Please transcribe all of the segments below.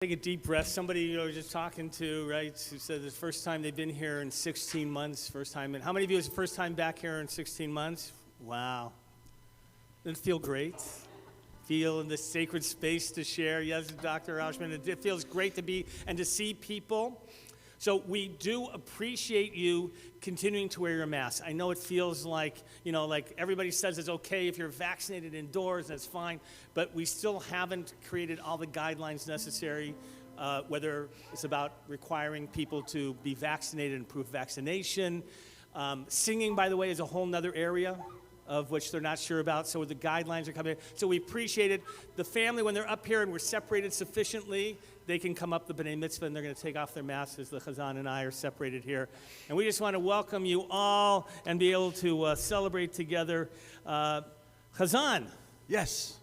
Take a deep breath. Somebody you were just talking to, right, who said the first time they've been here in 16 months, first time. And how many of you is the first time back here in 16 months? Wow. Doesn't it feel great? Feel in this sacred space to share. Yes, Dr. Rauschman, it feels great to be and to see people. So we do appreciate you continuing to wear your mask. I know it feels like, like everybody says it's okay if you're vaccinated indoors, that's fine, but we still haven't created all the guidelines necessary, whether it's about requiring people to be vaccinated and prove vaccination. Singing, by the way, is a whole nother area of which they're not sure about, so the guidelines are coming. So we appreciate it. The family, when they're up here and we're separated sufficiently, they can come up the B'nai Mitzvah and they're going to take off their masks as the Chazan and I are separated here. And we just want to welcome you all and be able to celebrate together. Chazan. Yes.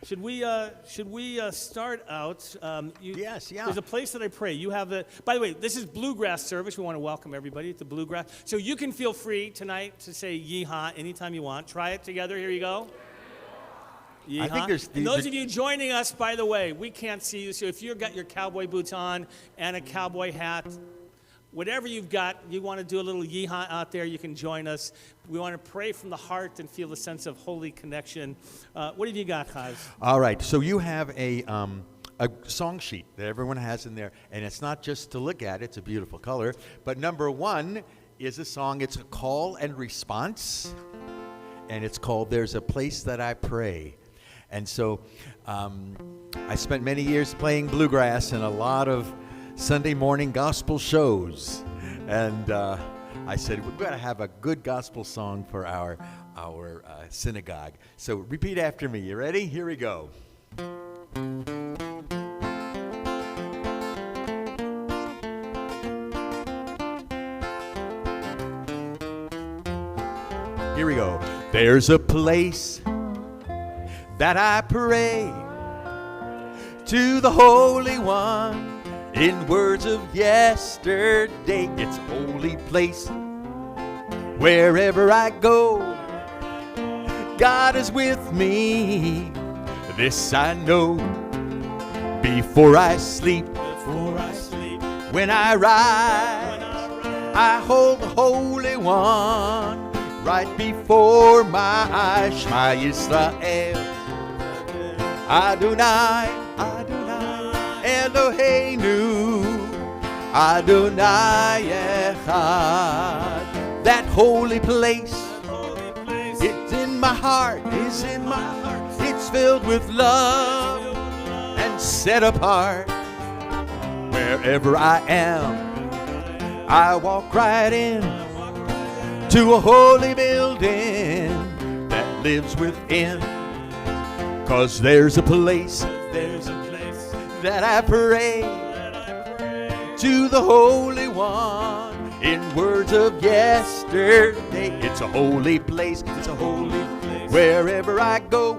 Should we start out? Yes, yeah. There's a place that I pray. You have by the way, this is Bluegrass service. We want to welcome everybody at the Bluegrass. So you can feel free tonight to say Yeehaw anytime you want. Try it together. Here you go. Yeehaw. I think there's and those of you joining us, by the way, we can't see you. So if you've got your cowboy boots on and a cowboy hat, whatever you've got, you want to do a little yeehaw out there, you can join us. We want to pray from the heart and feel the sense of holy connection. What have you got, Chaz? All right, so you have a song sheet that everyone has in there, and it's not just to look at, it's a beautiful color, but number one is a song, it's a call and response, and it's called There's a Place That I Pray. And so I spent many years playing bluegrass in a lot of Sunday morning gospel shows, and I said we've got to have a good gospel song for our synagogue. So repeat after me. You ready? Here we go. Here we go. There's a place that I pray to the Holy One. In words of yesterday, it's a holy place. Wherever I go, God is with me. This I know. Before I sleep, when I rise, I hold the Holy One right before my eyes. Shema Yisrael, Adonai, Adonai, Eloheinu, Adonai Echad. That holy place, it's in my heart, it's in my heart. It's filled with love and set apart. Wherever I am, I walk right in to a holy building that lives within. 'Cause there's a place that I pray to the Holy One. In words of yesterday, it's a holy place, it's a holy place. Wherever I go,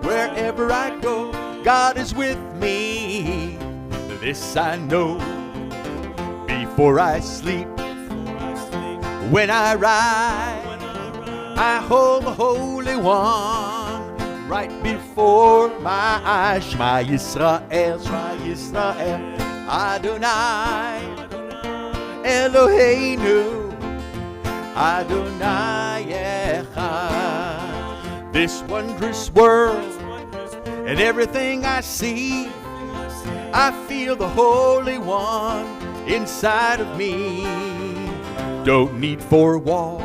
God is with me. This I know. Before I sleep, when I rise, I hold the Holy One right before my eyes. Shema Yisrael, Shema Yisrael, Adonai, Eloheinu, Adonai Echad. This wondrous world and everything I see, I feel the Holy One inside of me. Don't need four walls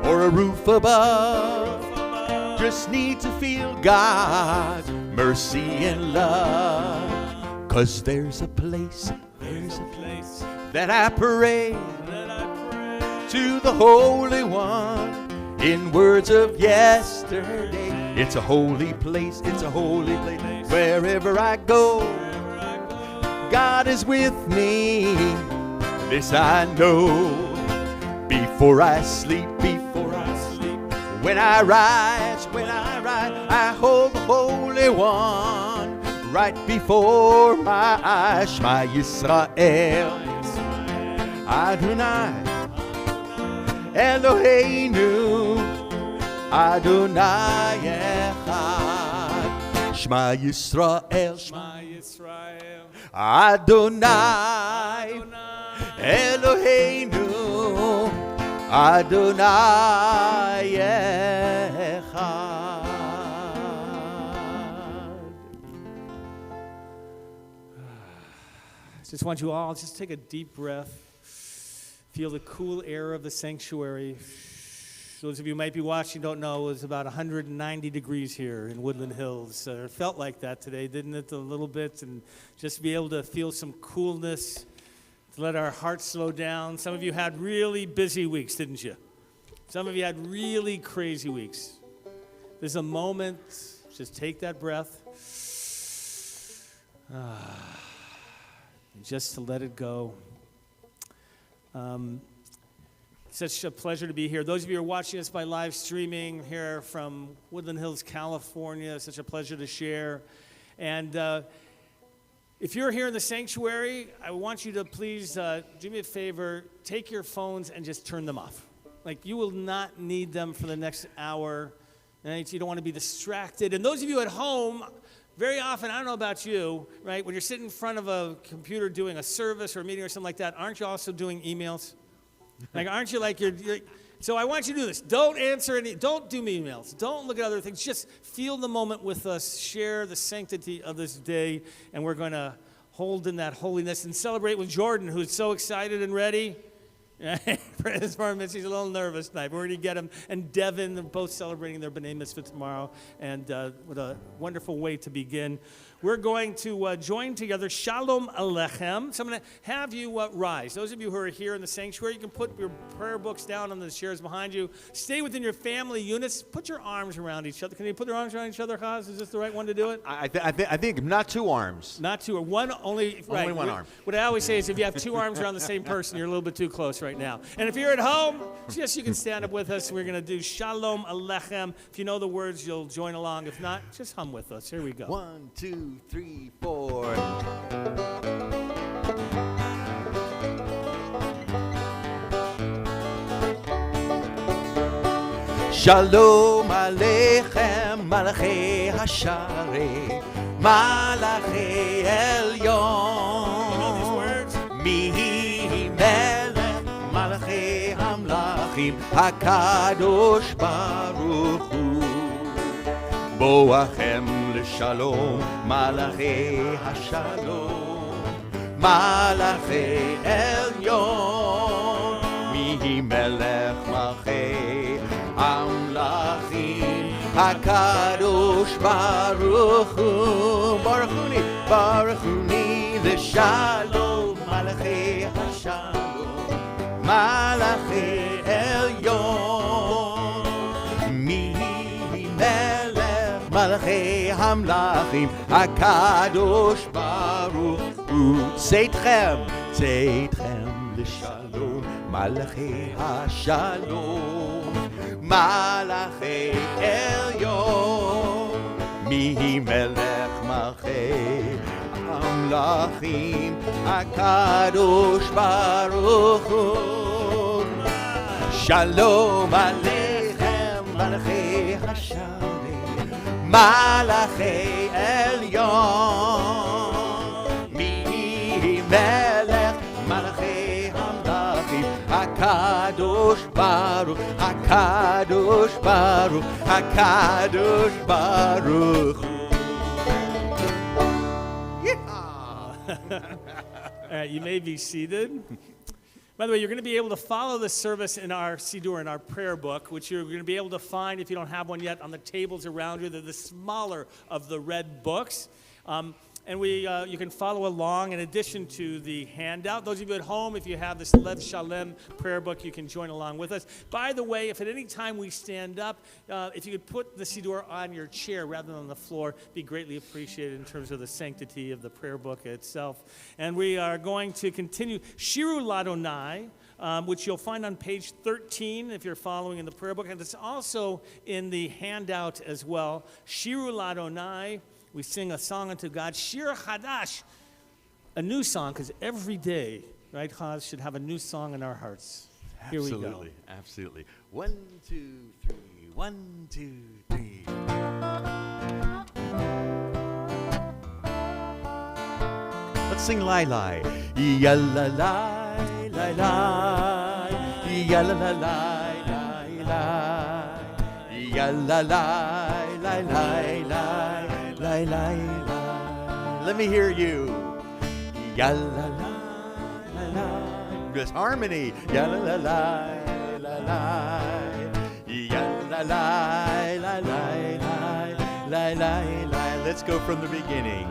or a roof above, just need to feel God's mercy and love. 'Cause there's a place that I pray to the Holy One. In words of yesterday, it's a holy place, it's a holy place. Wherever I go, God is with me. This I know. Before I sleep, when I rise, I hold the Holy One right before my eyes. Shema Yisrael, Adonai, Eloheinu, Adonai Echad. Shema Yisrael, Shema Yisrael, Adonai, Eloheinu, Adonai Echad. Just want you all just take a deep breath. Feel the cool air of the sanctuary. Those of you who might be watching don't know, it was about 190 degrees here in Woodland Hills. It felt like that today, didn't it, a little bit? And just be able to feel some coolness, to let our hearts slow down. Some of you had really busy weeks, didn't you? Some of you had really crazy weeks. There's a moment, just take that breath. Just to let it go. Such a pleasure to be here. Those of you who are watching us by live streaming here from Woodland Hills, California, such a pleasure to share. And if you're here in the sanctuary, I want you to please do me a favor, take your phones and just turn them off. Like, you will not need them for the next hour. Right? You don't want to be distracted. And those of you at home, very often, I don't know about you, right, when you're sitting in front of a computer doing a service or a meeting or something like that, aren't you also doing emails? Like, aren't you like you're so I want you to do this. Don't do me emails. Don't look at other things. Just feel the moment with us. Share the sanctity of this day. And we're going to hold in that holiness and celebrate with Jordan, who's so excited and ready. For his bar mitzvah, he's a little nervous tonight. We're going to get him and Devin, they're both celebrating their B'nai Mitzvah tomorrow. And what a wonderful way to begin. We're going to join together Shalom Alechem. So I'm going to have you rise. Those of you who are here in the sanctuary, you can put your prayer books down on the chairs behind you. Stay within your family units. Put your arms around each other. Can you put your arms around each other, Chaz? Is this the right one to do it? I think not two arms. Not two, or one only. Right. Only one arm. What I always say is if you have two arms around the same person, you're a little bit too close right now. And if you're at home, just you can stand up with us. We're going to do Shalom Alechem. If you know the words, you'll join along. If not, just hum with us. Here we go. 1, 2, 3, 4. Shalom Aleichem, Malachi Hashare, Malachi Elyon. You know these words? Mihi Melech, Malachi Hamlachim, HaKadosh Baruch Hu. Boachem l'shalom, Malachi Hashalom, Malachi Elyon, Mihi Melech Malachi Amlachim, HaKadosh Baruch Hu. Baruchuni l'shalom, Malachi Hashalom, Malachi Elyon, Mihi Melech Malachi Hamlachim, HaKadosh Baruch Hu. Tzeitkhem l'shalom, Malachi Hashalom, Malachi Elyon, Mihi Melech Malachi Hamlachim, HaKadosh Baruch Hu. Shalom Aleichem, Malachi Hashalom, Malachi Elyon, Mihi Melech Malachi Hamlachim, HaKadosh Baruch, HaKadosh Baruch, HaKadosh Baruch. All right, you may be seated. By the way, you're going to be able to follow the service in our Siddur, in our prayer book, which you're going to be able to find, if you don't have one yet, on the tables around you. They're the smaller of the red books. And you can follow along in addition to the handout. Those of you at home, if you have this Lev Shalem prayer book, you can join along with us. By the way, if at any time we stand up, if you could put the Siddur on your chair rather than on the floor, be greatly appreciated in terms of the sanctity of the prayer book itself. And we are going to continue Shiru Ladonai, which you'll find on page 13 if you're following in the prayer book. And it's also in the handout as well. Shiru Ladonai. We sing a song unto God, Shir Chadash, a new song, because every day, right, Chaz, should have a new song in our hearts. Here we go. Absolutely, absolutely. 1, 2, 3, 1, 2, 3. Let's sing Lai Lai. Ya la lai, lai lai. Ya la la lai, lai lai. Ya la lai, lai lai, lai lai, lai lai. Let me hear you. Ya la la, la la. This harmony. Ya la la la, la la. Ya la la, la la, la la, la. Let's go from the beginning.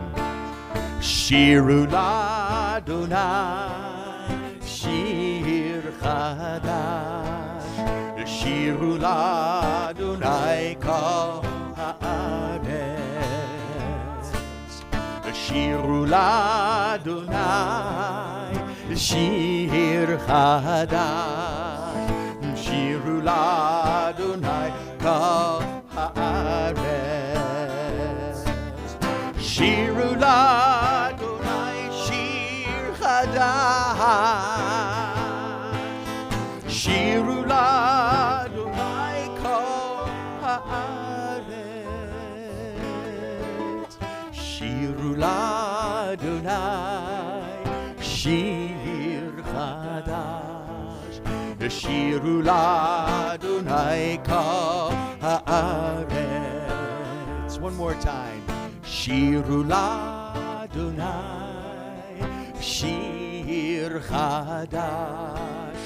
Shiru l'Adonai, shir chadash. Shiru l'Adonai kol haaretz. Shiru l'Adonai, shir chadash. Shiru l'Adonai kol haaretz. Shiru l'Adonai shir chadash. Shiru l'Adonai kol haaretz. Shiru l'Adonai shir chadash. Shiru l'Adonai kol haaretz. One more time. Shiru l'Adonai shir chadash.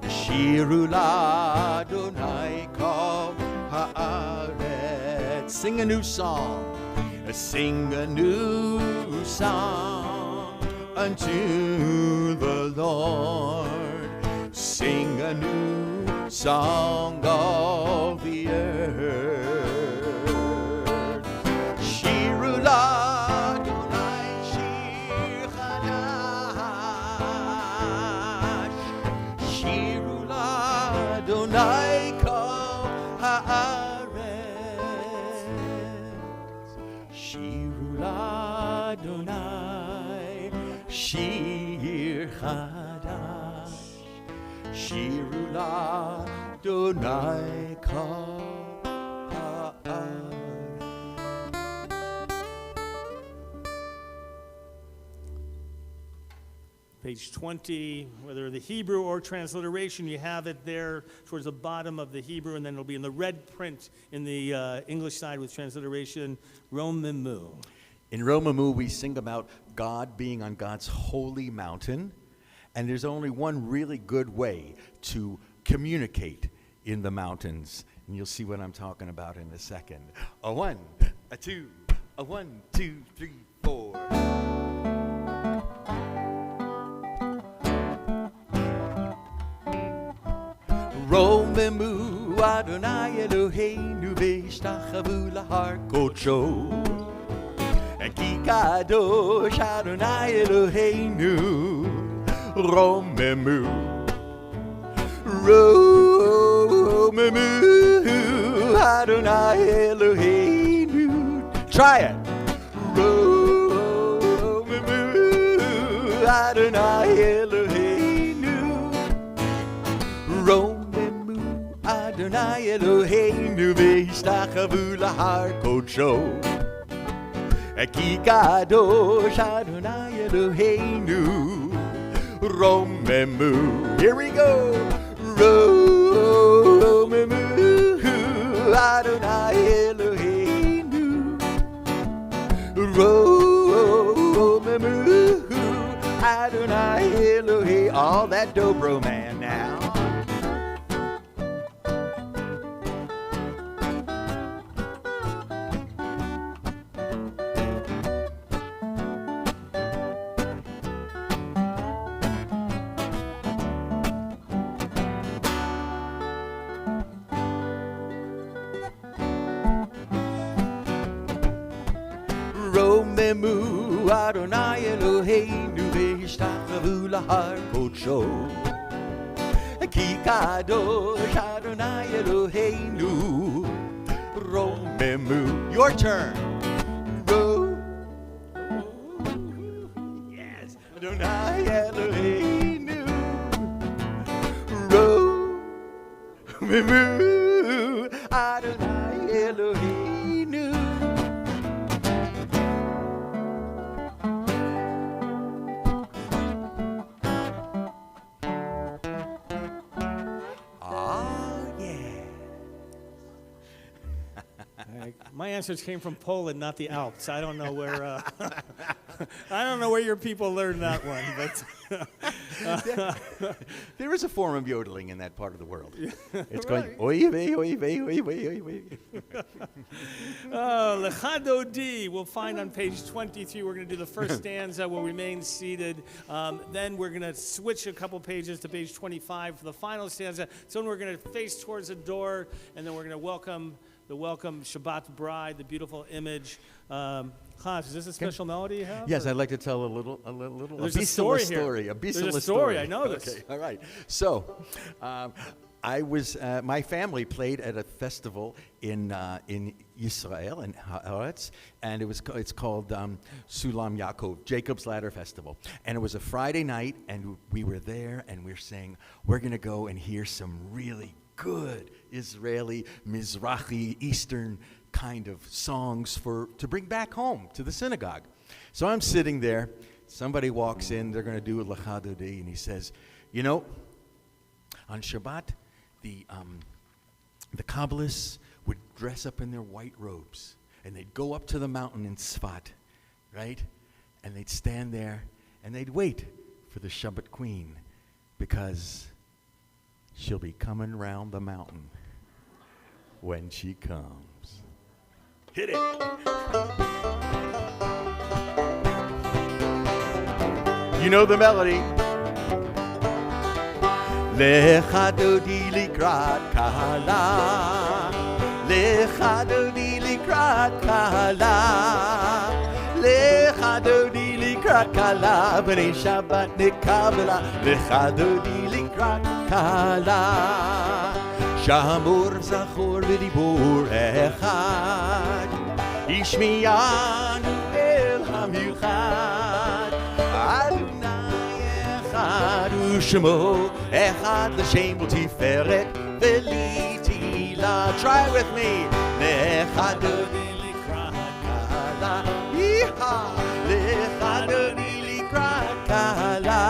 Shiru l'Adonai kol haaretz. Sing a new song. Sing a new song unto the Lord. Sing a new song of the earth. Shiru l'Adonai shir chadash. Shiru l'Adonai kol haaretz. Shiru l'Adonai shir chadash. Shiru l'Adonai kol haaretz. Page 20, whether the Hebrew or transliteration, you have it there towards the bottom of the Hebrew, and then it'll be in the red print in the English side with transliteration, Romamu. In Romamu, we sing about God being on God's holy mountain, and there's only one really good way to communicate in the mountains, and you'll see what I'm talking about in a second. A one, a two, a 1, 2, 3, 4. Romemu Adonai Eloheinu v'ishtachavu lahar kodsho. Ki kadosh Adonai Eloheinu. Romemu, Romemu Adonai Eloheinu. Try it. Romemu Adonai Eloheinu. Romemu Adonai Eloheinu v'ishtachavu lahar kodsho. Ki kadosh Adonai Eloheinu. Romemu. Here we go. Romemu Adonai Eloheinu. Romemu Adonai Eloheinu. All that dobro man now. Romemu Adonai Eloheinu v'ishtachavu lahar kodsho. Ki kadosh Adonai Eloheinu. Romemu. Your turn. Yes. Adonai Eloheinu. Romemu Adonai Eloheinu. My answers came from Poland, not the Alps. I don't know where. I don't know where your people learned that one, but There is a form of yodeling in that part of the world. It's Right. going, oy vey, oy vey, oy vey, oy vey. Lecha Dodi, we'll find on page 23. We're going to do the first stanza. We'll remain seated. Then we're going to switch a couple pages to page 25 for the final stanza. So then we're going to face towards the door, and then we're going to welcome Shabbat bride, the beautiful image. Hans, is this a special melody you have? Yes, or? I'd like to tell a There's a story here. A There's a Bisala story, I know this. Okay, all right. So, I was my family played at a festival in Israel in Haaretz, and it's called Sulam Yaakov, Jacob's Ladder Festival, and it was a Friday night, and we were there, and we're saying we're going to go and hear some really good Israeli Mizrahi Eastern kind of songs to bring back home to the synagogue. So I'm sitting there. Somebody walks in. They're going to do a Lecha Dodi, and he says, "You know, on Shabbat, the Kabbalists would dress up in their white robes, and they'd go up to the mountain in Tzfat, right? And they'd stand there, and they'd wait for the Shabbat Queen, because she'll be coming round the mountain when she comes." Hit it. You know the melody. Lecha Dodi likrat kala, Lecha Dodi likrat kala, Lecha Dodi likrat kala, B'nei Shabbat nekabela, Lecha Dodi likrat kala. Shamor zachor v'dibur echad, Ishmiyanu el hamiuchad, Adonai echad u'shemo echad l'shem u'tiferet v'li tila. Try it with me. Lecha Dodi likrat kala, Yeehaw. Lecha Dodi likrat kala,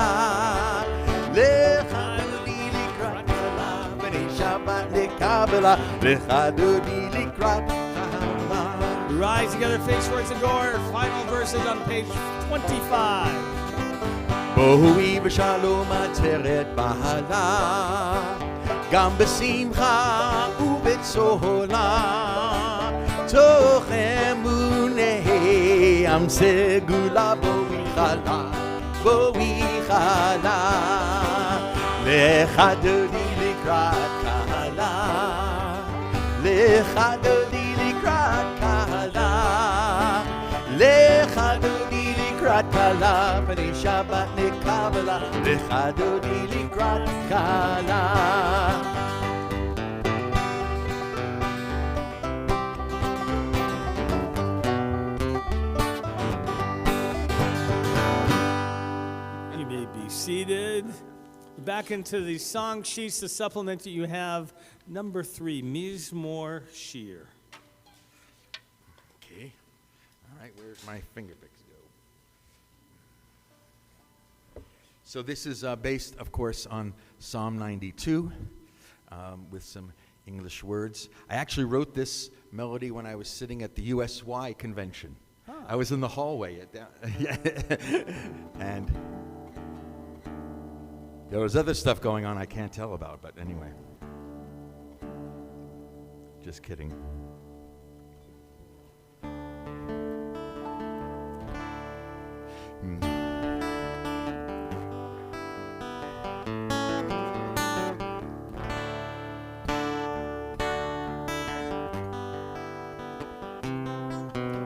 Lecha Dodi likrat kala, B'nei Shabbat nekabela, Lecha Dodi likrat kala. Rise together, face towards the door. Final verses on page 25. בואי בשלום עצרת בעלה, גם בשמחה ובצהלה, תוך אמוני עם סגולה. בואי חלה, בואי חלה, Lecha Dodi לקראת קהלה, Lecha Dodi לקראת קהלה, Lecha Dodi לקראת קהלה, B'nei Shabbat nekabela, Lecha Dodi לקראת קהלה. You may be seated. Back into the song sheets, the supplement that you have, number 3, Mizmor Shir. Okay. All right, where's my finger picks go? So this is based, of course, on Psalm 92 with some English words. I actually wrote this melody when I was sitting at the USY convention. Huh. I was in the hallway at that, and there was other stuff going on I can't tell about, but anyway. Just kidding.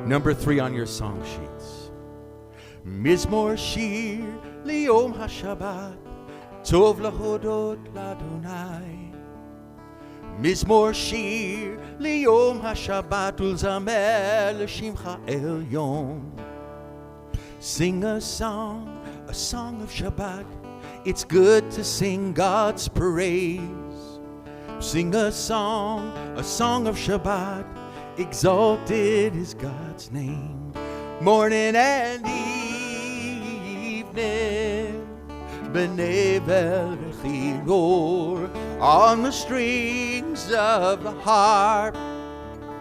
Number 3 on your song sheets. Mizmor Shir Liyom HaShabbat, Tov lahodot l'Adonai. Mizmor Shir Liyom HaShabbat, Ulzamer l'Shimcha Elyon. Sing a song of Shabbat. It's good to sing God's praise. Sing a song of Shabbat. Exalted is God's name. Morning and evening, B'nevel v'chiror, on the strings of the harp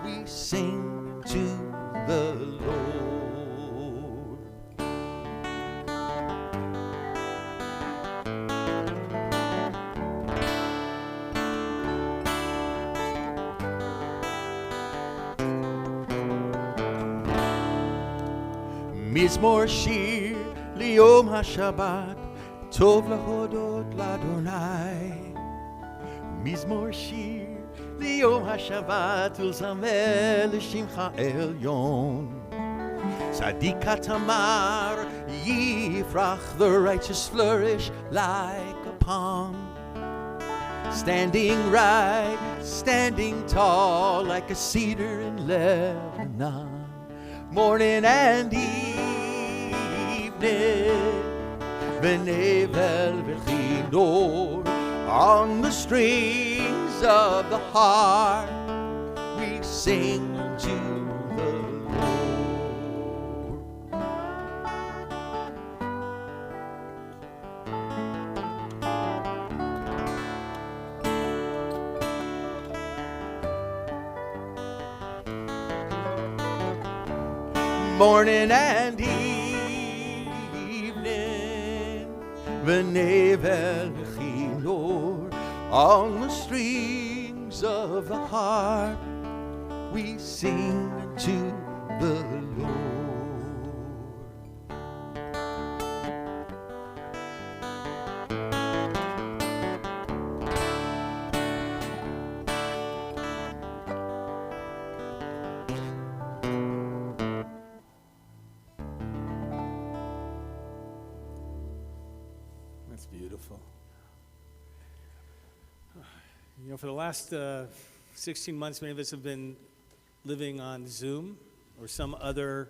we sing מזמור שיר ליום השבת, טוב להודות לאדוני. מזמור שיר ליום השבת, ולזמר לשמך עליון. Tzaddik Tamar Yifrach, the righteous flourish like a palm. Standing right, standing tall, like a cedar in Lebanon. Morning and evening, V'nevel v'chinor, on the strings of the harp, we sing to the morning and evening, V'nevel v'chinor, on the strings of the harp, we sing to the Lord. That's beautiful. You know, for the last 16 months, many of us have been living on Zoom or some other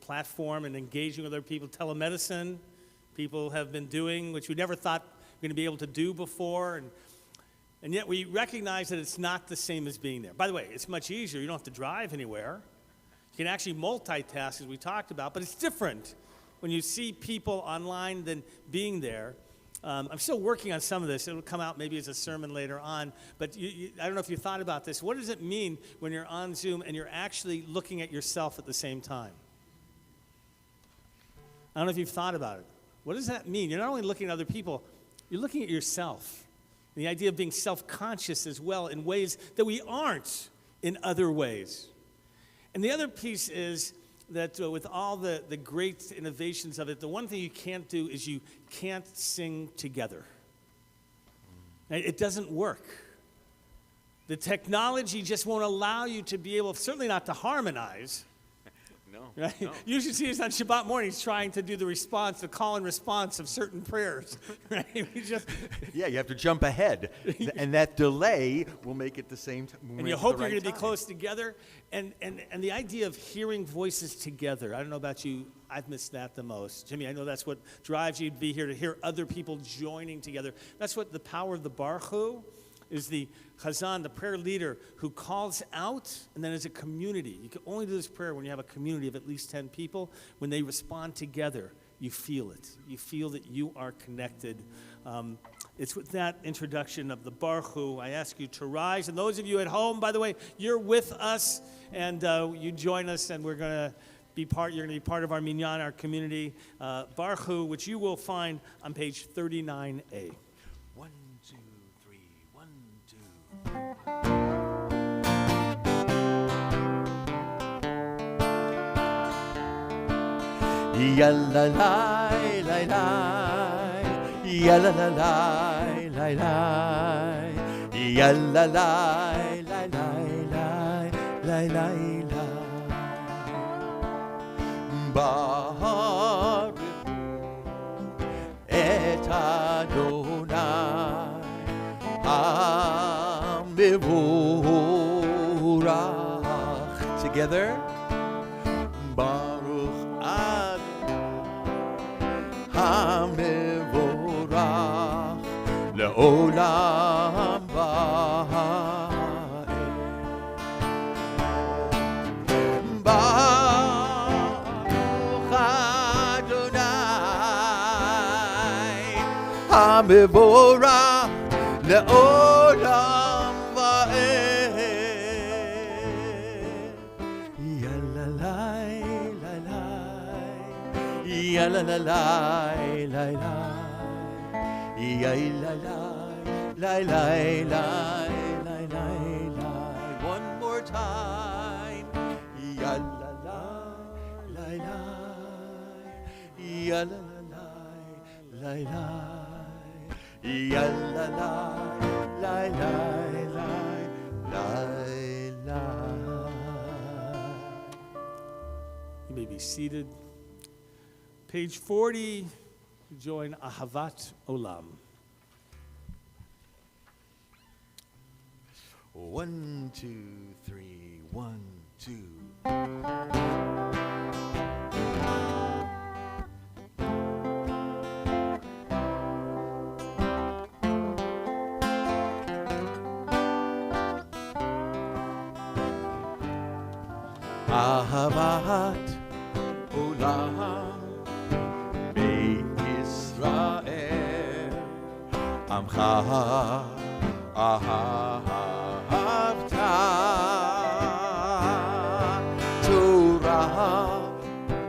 platform and engaging with other people. Telemedicine, people have been doing, which we never thought we were going to be able to do before. And yet we recognize that it's not the same as being there. By the way, it's much easier. You don't have to drive anywhere. You can actually multitask, as we talked about, but it's different when you see people online than being there. I'm still working on some of this. It'll come out maybe as a sermon later on. But I don't know if you thought about this. What does it mean when you're on Zoom and you're actually looking at yourself at the same time? I don't know if you've thought about it. What does that mean? You're not only looking at other people, you're looking at yourself. The idea of being self-conscious as well in ways that we aren't in other ways. And the other piece is that with all the great innovations of it, the one thing you can't do is you can't sing together. It doesn't work. The technology just won't allow you to be able, certainly not to harmonize. No. Right? No. You should see us on Shabbat mornings trying to do the response, the call and response of certain prayers. Right? Yeah, you have to jump ahead, and that delay will make it the same time. And you hope you're going to be close together. And the idea of hearing voices together, I don't know about you, I've missed that the most. Jimmy, I know that's what drives you to be here, to hear other people joining together. That's what the power of the Baruch Hu is, the Chazan, the prayer leader, who calls out, and then as a community. You can only do this prayer when you have a community of at least 10 people. When they respond together, you feel it. You feel that you are connected. It's with that introduction of the Baruch Hu, I ask you to rise. And those of you at home, by the way, you're with us, and you join us, and we're going to be part. You're going to be part of our minyan, our community, Baruch Hu, which you will find on page 39A. 1, 2, 3, 1, 2. Yalla lai lai lai, yalla la lai lai lai, yalla lai lai lai lai lai lai lai. Baruch et Adonai Hamevorach. Together. Baruch Adonai Hamevorach le'olam va'ed. Baruch Adonai Hamevorach le'olam va'ed. Yalla lai lai lai, yalla la lai lai lai, yalla lai lai lai lai lai lai. One more time. Yalla lai lai lai. ya la la la la, ya la la la la la la. You may be seated. Page 40, join Ahavat Olam. 1, 2, 3, 1, 2. Ahavat Olam Beit Yisrael Amcha Ahavta Torah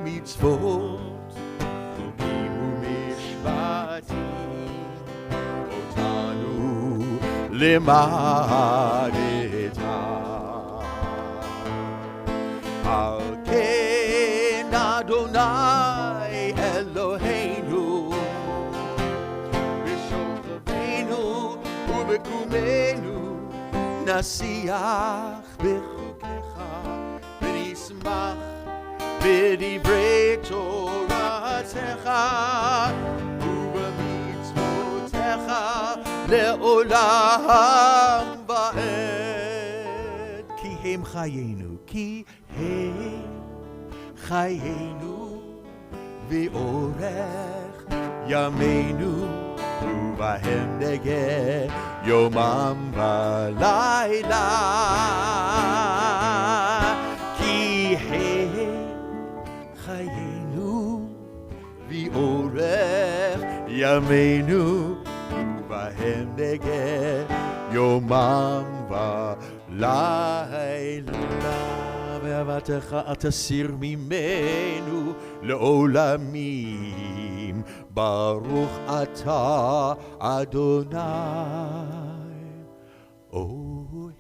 Mitzvot Chukim u'mishpatim Otanu limadeta Al ken Adonai Eloheinu B'shochevenu u'bekumenu Nasiach b'chukecha V'nismach b'divrei Toratecha U'b'mitzvotecha le'olam va'ed Ki hem chayenu Ki חיינו ואורך ימינו ובהם נגד יומם ולילה כי חיינו ואורך ימינו ובהם נגד יומם ולילה ואהבתך אל תסיר ממנו לעולמים ברוך אתה אדוני אוהב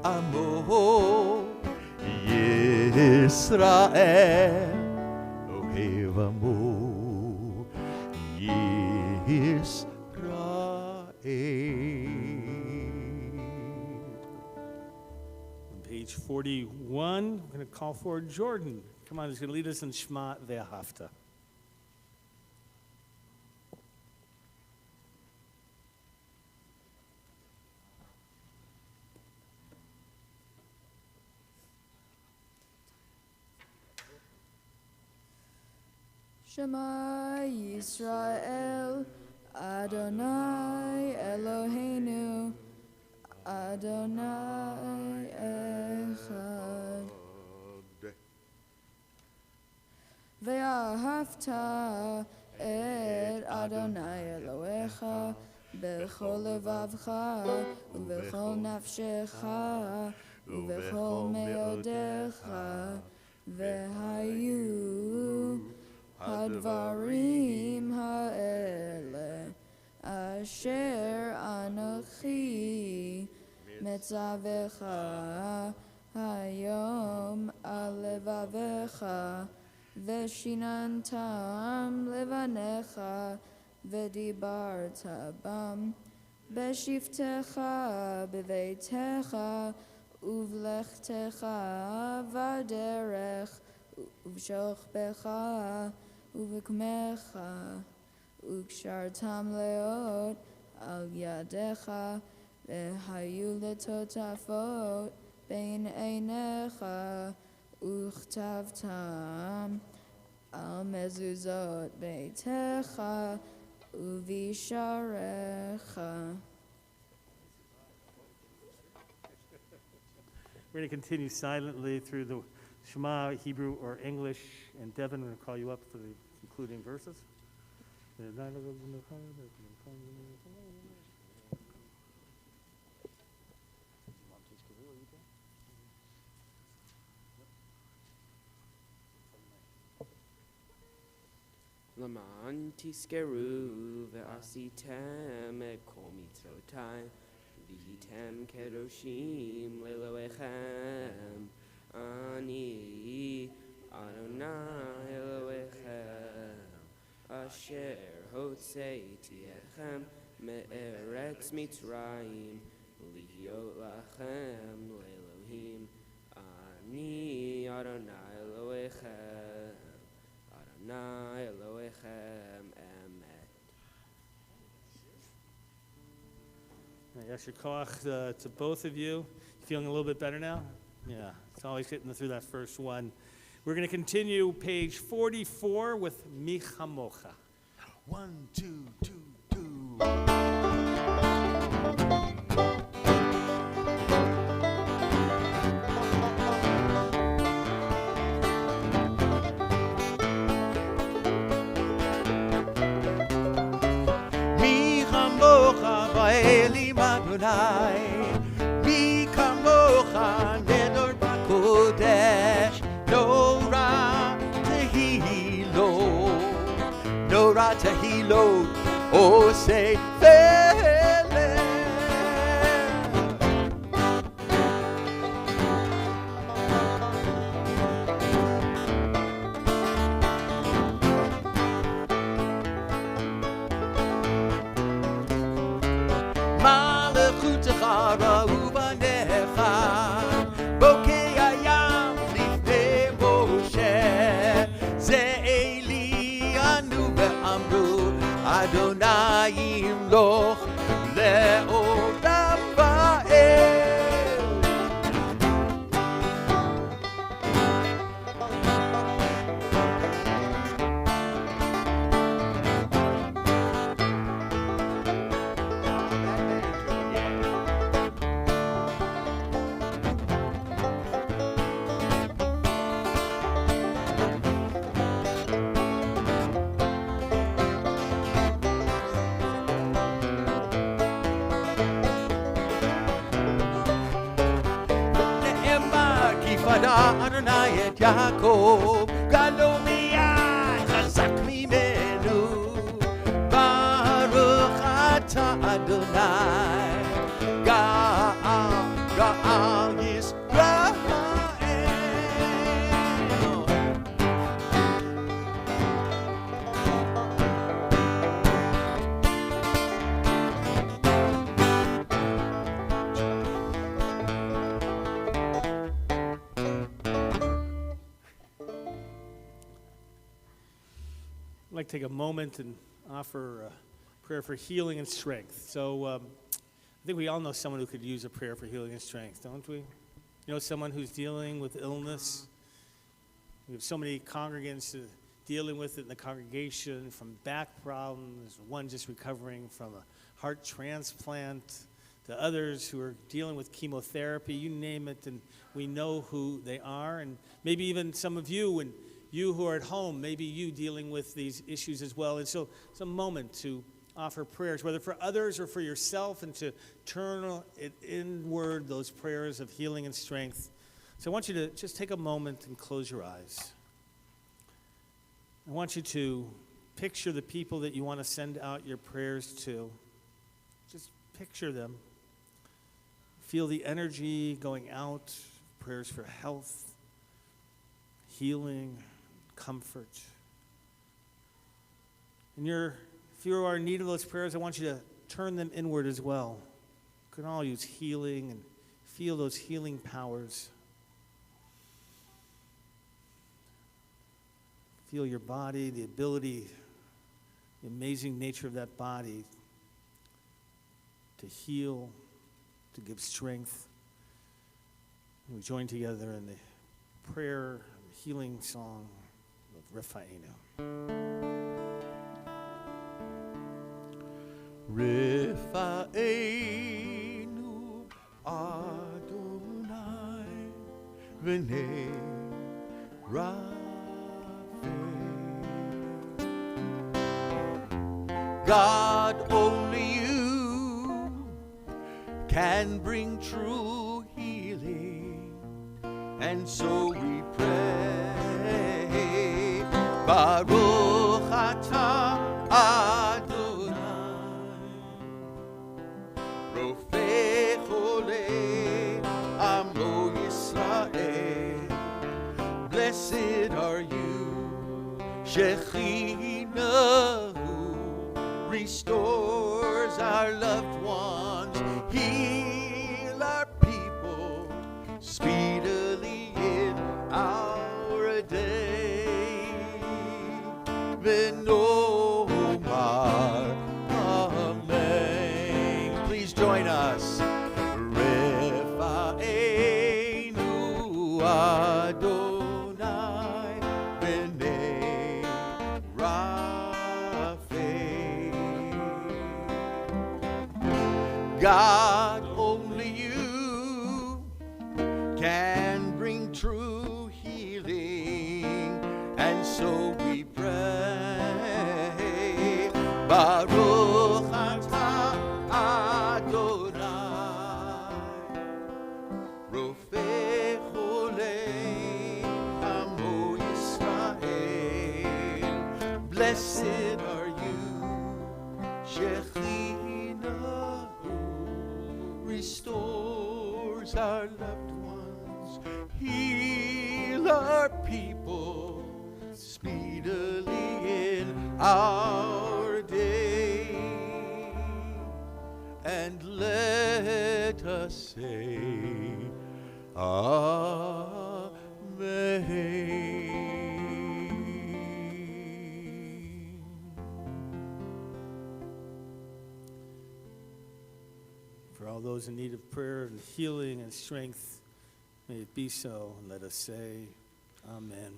עמו ישראל אוהב עמו ישראל Page 41, we're going to call for Jordan. Come on, he's going to lead us in Shema Ve'ahavta. Shema Yisrael, Adonai Eloheinu, Adonai Echad. Ve'ahavta et Adonai Elohecha b'chol levavcha u'b'chol nafshecha u'b'chol meodecha ve'hayu hadvarim ha'ele asher anochi metzavecha hayom al levavecha veshinantam levanecha vedibarta bam beshiftecha beveitecha uvlechtecha vaderech uvshochbecha uvekmecha ukshartam leot al yadecha vehayu letotafot bein einecha uchtavtam al mezuzot beitecha uvisharecha. We're going to continue silently through the Shema, Hebrew or English, and Devin, I'm going to call you up for the concluding verses. Laman tiskeru ve'asitem et kol mitzvotai v'hitem kedoshim leloechem ani Adonai Elohechem, Asher Hotzeitiechem me'eretz Mitzrayim, lihiot lachem le'Elohim. Ani Adonai Elohechem, Adonai Elohechem, Emet. Yasher koach to both of you. Feeling a little bit better now? Yeah, it's always getting through that first one. We're going to continue page 44 with Mi Chamocha. 1, 2, 2, 2. Mi chamocha ba'elim Adonai, mi kamocha nedor b'kodesh, no ra tehilo, oh say vele. Malachutecha ra'uvanecha, bokei hayam lifnei Moshe, ze Eli anu ve'amru, Adonai yimloch le'olam va'ed. Kifada Adonai et Yaakov, Galo miyad chazak mimenu, Baruch ata Adonai, Ga'al Yisrael. I'd like to take a moment and offer a prayer for healing and strength. So I think we all know someone who could use a prayer for healing and strength, don't we? You know someone who's dealing with illness? We have so many congregants dealing with it in the congregation, from back problems, one just recovering from a heart transplant, to others who are dealing with chemotherapy, you name it, and we know who they are. And maybe even some of you, and you who are at home, maybe you dealing with these issues as well. And so it's a moment to offer prayers, whether for others or for yourself, and to turn it inward, those prayers of healing and strength. So I want you to just take a moment and close your eyes. I want you to picture the people that you want to send out your prayers to. Just picture them. Feel the energy going out, prayers for health, healing, comfort. And if you are in need of those prayers, I want you to turn them inward as well. We can all use healing and feel those healing powers. Feel your body, the ability, the amazing nature of that body to heal, to give strength. And we join together in the prayer, the healing song of Rifa'enu. Rifa'enu Adonai v'nei God, only you can bring true healing, and so we pray. Baruch atah Adonai, Rofei Cholei Amo Yisrael. Blessed are restores our loved ones, heal our people speedily in our day. Venomar, amen. Please join us. Refa'enu Adonai b'nei Raphael. God, only you can bring true healing, and so we pray. Baruch atah Adonai, Rofei Cholei Amo Yisrael. Blessed are you, Shekhinah, restores our loved ones, heal our people speedily in our day, and let us say Amen. For all those in need of prayer and healing and strength, may it be so. And let us say, Amen.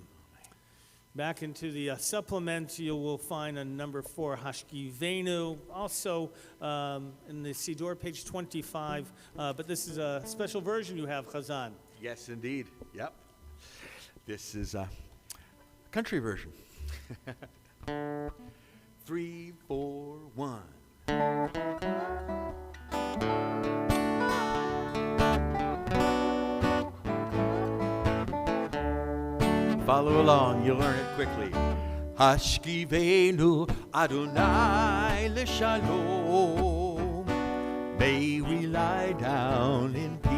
Back into the supplement, you will find on number 4, Hashkivenu, also in the Siddur, page 25. But this is a special version you have, Chazan. Yes, indeed. Yep. This is a country version. 3, 4, 1. Follow along, you'll learn it quickly. Hashkivenu Adonai l'shalom. May we lie down in peace.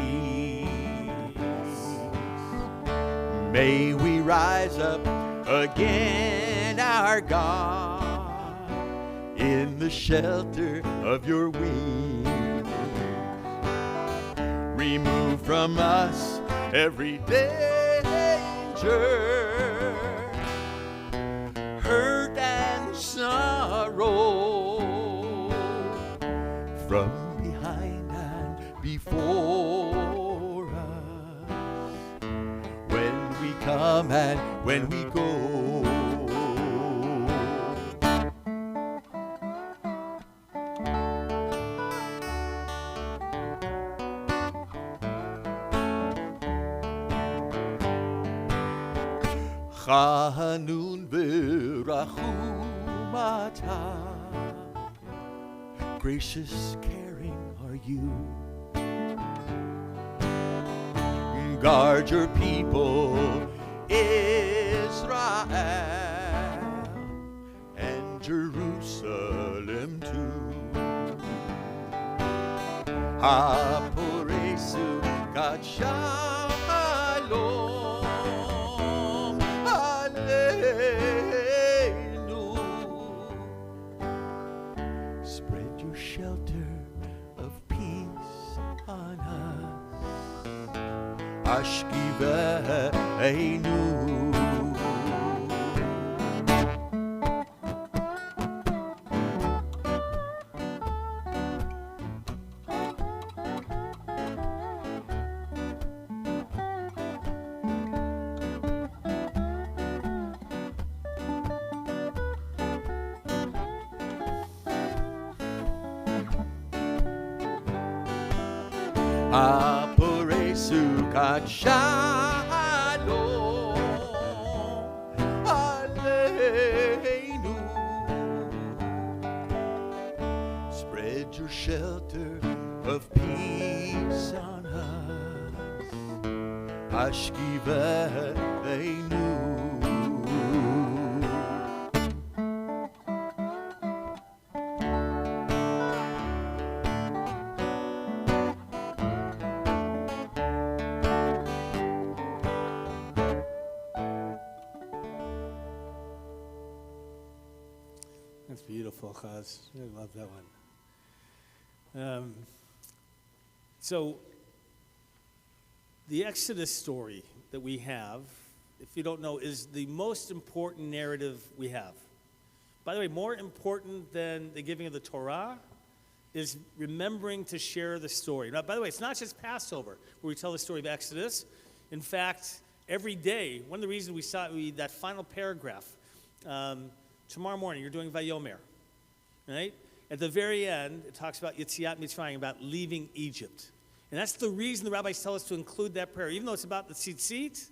May we rise up again, our God, in the shelter of your wings. Remove from us every danger, hurt and sorrow, from behind and before us, when we come and when we go. Chanun v'rachum atah, gracious, caring are you. Guard your people, Israel, and Jerusalem too. Haporesu God Shalom, Aleinu. Spread your shelter of peace on us, Ashkiveinu. Apore sukat shalom aleinu. Spread your shelter of peace on us, Ashkiveinu. That's beautiful, Chaz. I love that one. So, the Exodus story that we have, if you don't know, is the most important narrative we have. By the way, more important than the giving of the Torah is remembering to share the story. Now, by the way, it's not just Passover where we tell the story of Exodus. In fact, every day, one of the reasons we saw that final paragraph, tomorrow morning you're doing Vayomer, right? At the very end, it talks about Yetziat Mitzrayim, about leaving Egypt. And that's the reason the rabbis tell us to include that prayer. Even though it's about the tzitzit,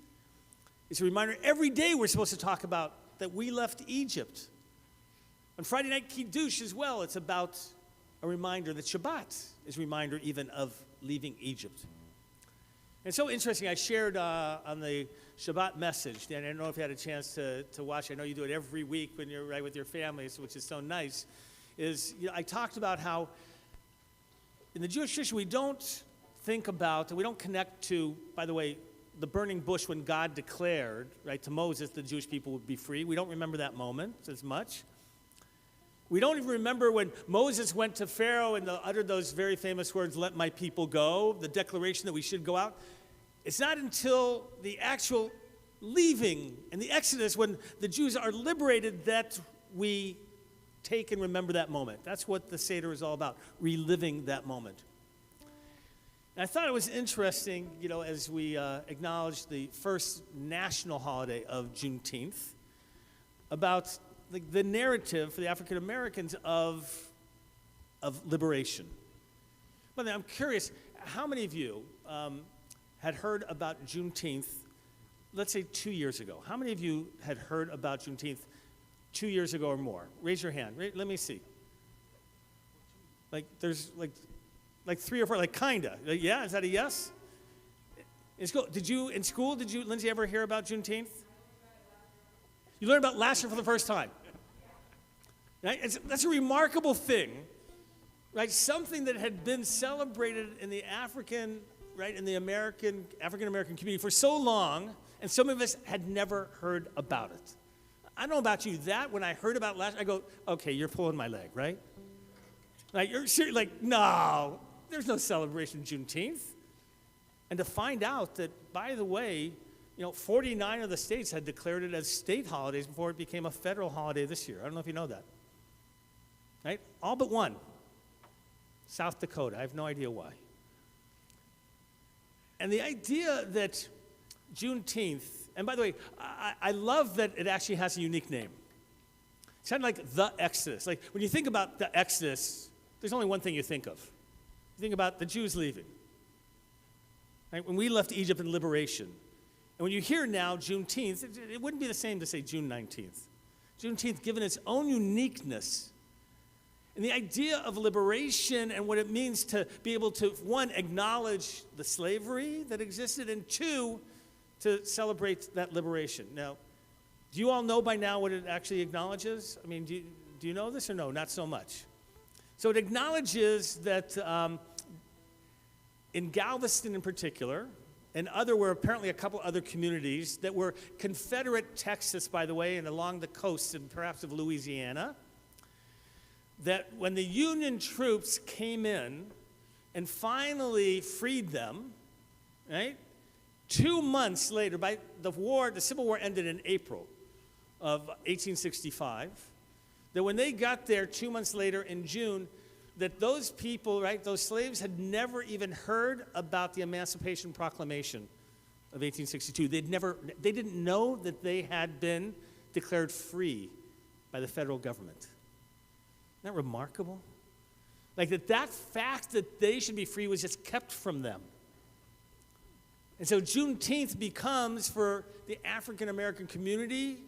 it's a reminder every day we're supposed to talk about that we left Egypt. On Friday night Kiddush as well, it's about a reminder that Shabbat is a reminder even of leaving Egypt. And so interesting, I shared on the Shabbat message, and I don't know if you had a chance to watch. I know you do it every week when you're right with your families, which is so nice. I talked about how in the Jewish tradition we don't think about, and we don't connect to, by the way, the burning bush when God declared, right, to Moses the Jewish people would be free. We don't remember that moment as much. We don't even remember when Moses went to Pharaoh and uttered those very famous words, "Let my people go," the declaration that we should go out. It's not until the actual leaving and the Exodus, when the Jews are liberated, that we take and remember that moment. That's what the Seder is all about, reliving that moment. And I thought it was interesting, as we acknowledge the first national holiday of Juneteenth, about the narrative for the African Americans of liberation. But I'm curious, how many of you had heard about Juneteenth, let's say 2 years ago? How many of you had heard about Juneteenth 2 years ago or more? Raise your hand. Let me see. There's 3 or 4, kinda. Yeah, is that a yes? In school, did you, Lindsay, ever hear about Juneteenth? You learned about last year for the first time. Right? That's a remarkable thing, right? Something that had been celebrated in the African American community for so long, and some of us had never heard about it. I don't know about you, when I heard about it last, I go, okay, you're pulling my leg, right? You're serious, no, there's no celebration of Juneteenth. And to find out that, by the way, 49 of the states had declared it as state holidays before it became a federal holiday this year. I don't know if you know that. Right? All but one. South Dakota. I have no idea why. And the idea that Juneteenth, and by the way, I love that it actually has a unique name. It's kind of like the Exodus. When you think about the Exodus, there's only one thing you think of. You think about the Jews leaving. Right? When we left Egypt in liberation. And when you hear now Juneteenth, it wouldn't be the same to say June 19th. Juneteenth, given its own uniqueness, and the idea of liberation and what it means to be able to, one, acknowledge the slavery that existed, and two, to celebrate that liberation. Now, do you all know by now what it actually acknowledges? I mean, do you know this or no? Not so much. So it acknowledges that in Galveston in particular, and were apparently a couple other communities that were Confederate Texas, by the way, and along the coast and perhaps of Louisiana, that when the Union troops came in and finally freed them, right, 2 months later, the Civil War ended in April of 1865, that when they got there 2 months later in June, that those people, right, those slaves had never even heard about the Emancipation Proclamation of 1862. They didn't know that they had been declared free by the federal government. Isn't that remarkable? That fact that they should be free was just kept from them. And so Juneteenth becomes, for the African American community,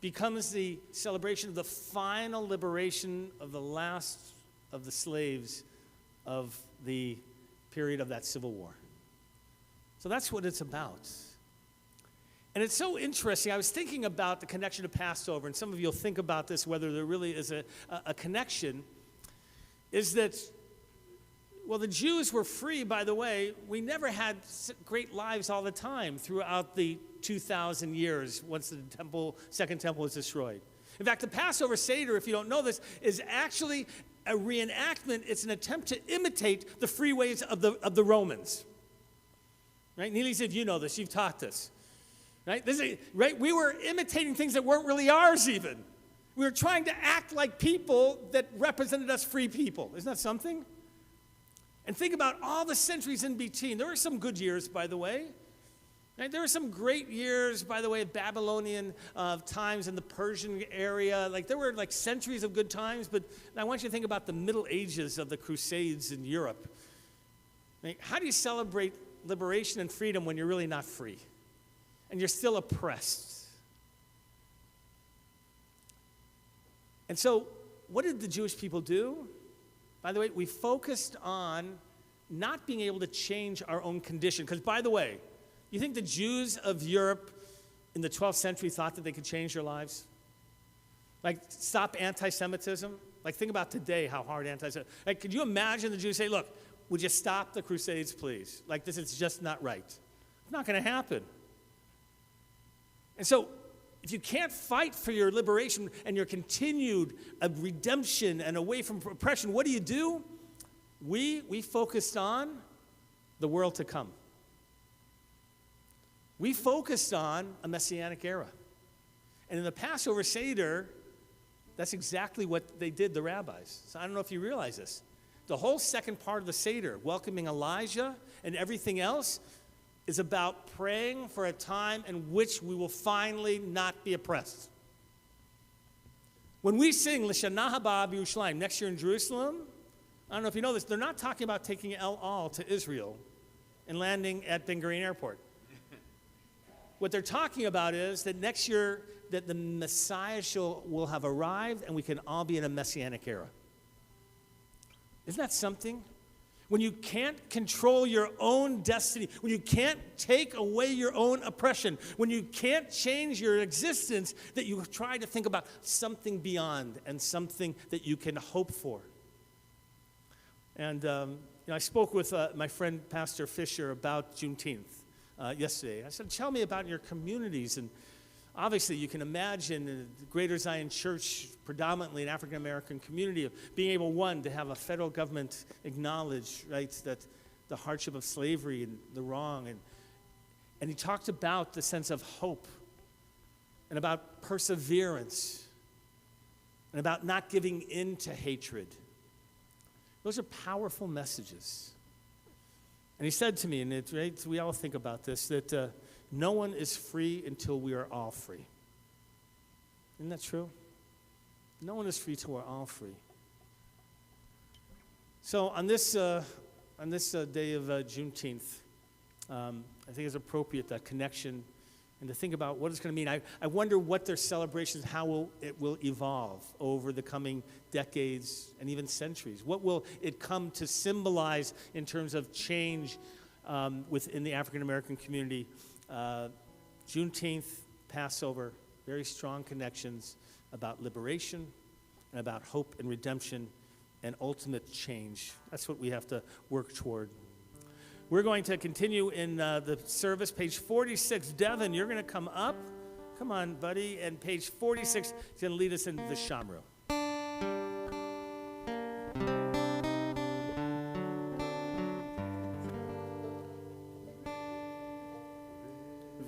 becomes the celebration of the final liberation of the last of the slaves of the period of that Civil War. So that's what it's about. And it's so interesting. I was thinking about the connection to Passover, and some of you will think about this, whether there really is a connection, is that, well, the Jews were free, by the way. We never had great lives all the time throughout the 2,000 years once the second temple was destroyed. In fact, the Passover Seder, if you don't know this, is actually a reenactment. It's an attempt to imitate the free ways of the Romans. Right? Neely said, you know this. You've taught this. Right? Right? We were imitating things that weren't really ours even. We were trying to act like people that represented us free people. Isn't that something? And think about all the centuries in between. There were some good years, by the way. Right? There were some great years, by the way, of Babylonian times in the Persian area. Like there were like centuries of good times, but I want you to think about the Middle Ages of the Crusades in Europe. Right? How do you celebrate liberation and freedom when you're really not free? And you're still oppressed? And so, what did the Jewish people do? By the way, we focused on not being able to change our own condition. Because, by the way, you think the Jews of Europe in the 12th century thought that they could change their lives? Like, stop anti-Semitism? Like, think about today how hard anti-Semitism. Like, could you imagine the Jews say, look, would you stop the Crusades, please? Like, this is just not right. It's not going to happen. And so, if you can't fight for your liberation and your continued redemption and away from oppression, what do? We focused on the world to come. We focused on a Messianic era. And in the Passover Seder, that's exactly what they did, the rabbis. So I don't know if you realize this. The whole second part of the Seder, welcoming Elijah and everything else, is about praying for a time in which we will finally not be oppressed. When we sing L'Shana Haba B'Yerushalayim next year in Jerusalem, I don't know if you know this, they're not talking about taking El Al to Israel and landing at Ben Gurion Airport. What they're talking about is that next year that the Messiah will have arrived and we can all be in a Messianic era. Isn't that something? When you can't control your own destiny, when you can't take away your own oppression, when you can't change your existence, that you try to think about something beyond and something that you can hope for. And I spoke with my friend Pastor Fisher about Juneteenth yesterday. I said, tell me about your communities. And obviously, you can imagine the Greater Zion Church, predominantly an African-American community, of being able, one, to have a federal government acknowledge, right, that the hardship of slavery and the wrong. And he talked about the sense of hope and about perseverance and about not giving in to hatred. Those are powerful messages. And he said to me, and we all think about this, that no one is free until we are all free. Isn't that true? No one is free till we're all free. So on this day of Juneteenth, I think it's appropriate, that connection, and to think about what it's going to mean. I wonder what their celebrations, how it will evolve over the coming decades and even centuries. What will it come to symbolize in terms of change within the African American community? Juneteenth, Passover, very strong connections about liberation and about hope and redemption and ultimate change. That's what we have to work toward. We're going to continue in the service, page 46. Devin, you're going to come up. Come on, buddy. And page 46 is going to lead us into the Shamru.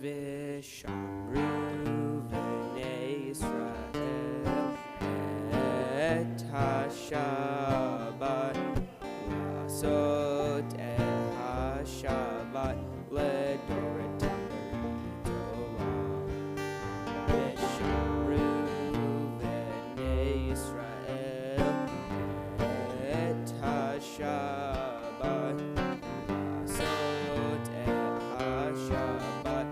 V'shamru v'nei Yisrael et ha-Shabbat la'asot et ha-Shabbat ledoretam beritolam. V'shamru v'nei Yisrael et ha-Shabbat la'asot et ha-Shabbat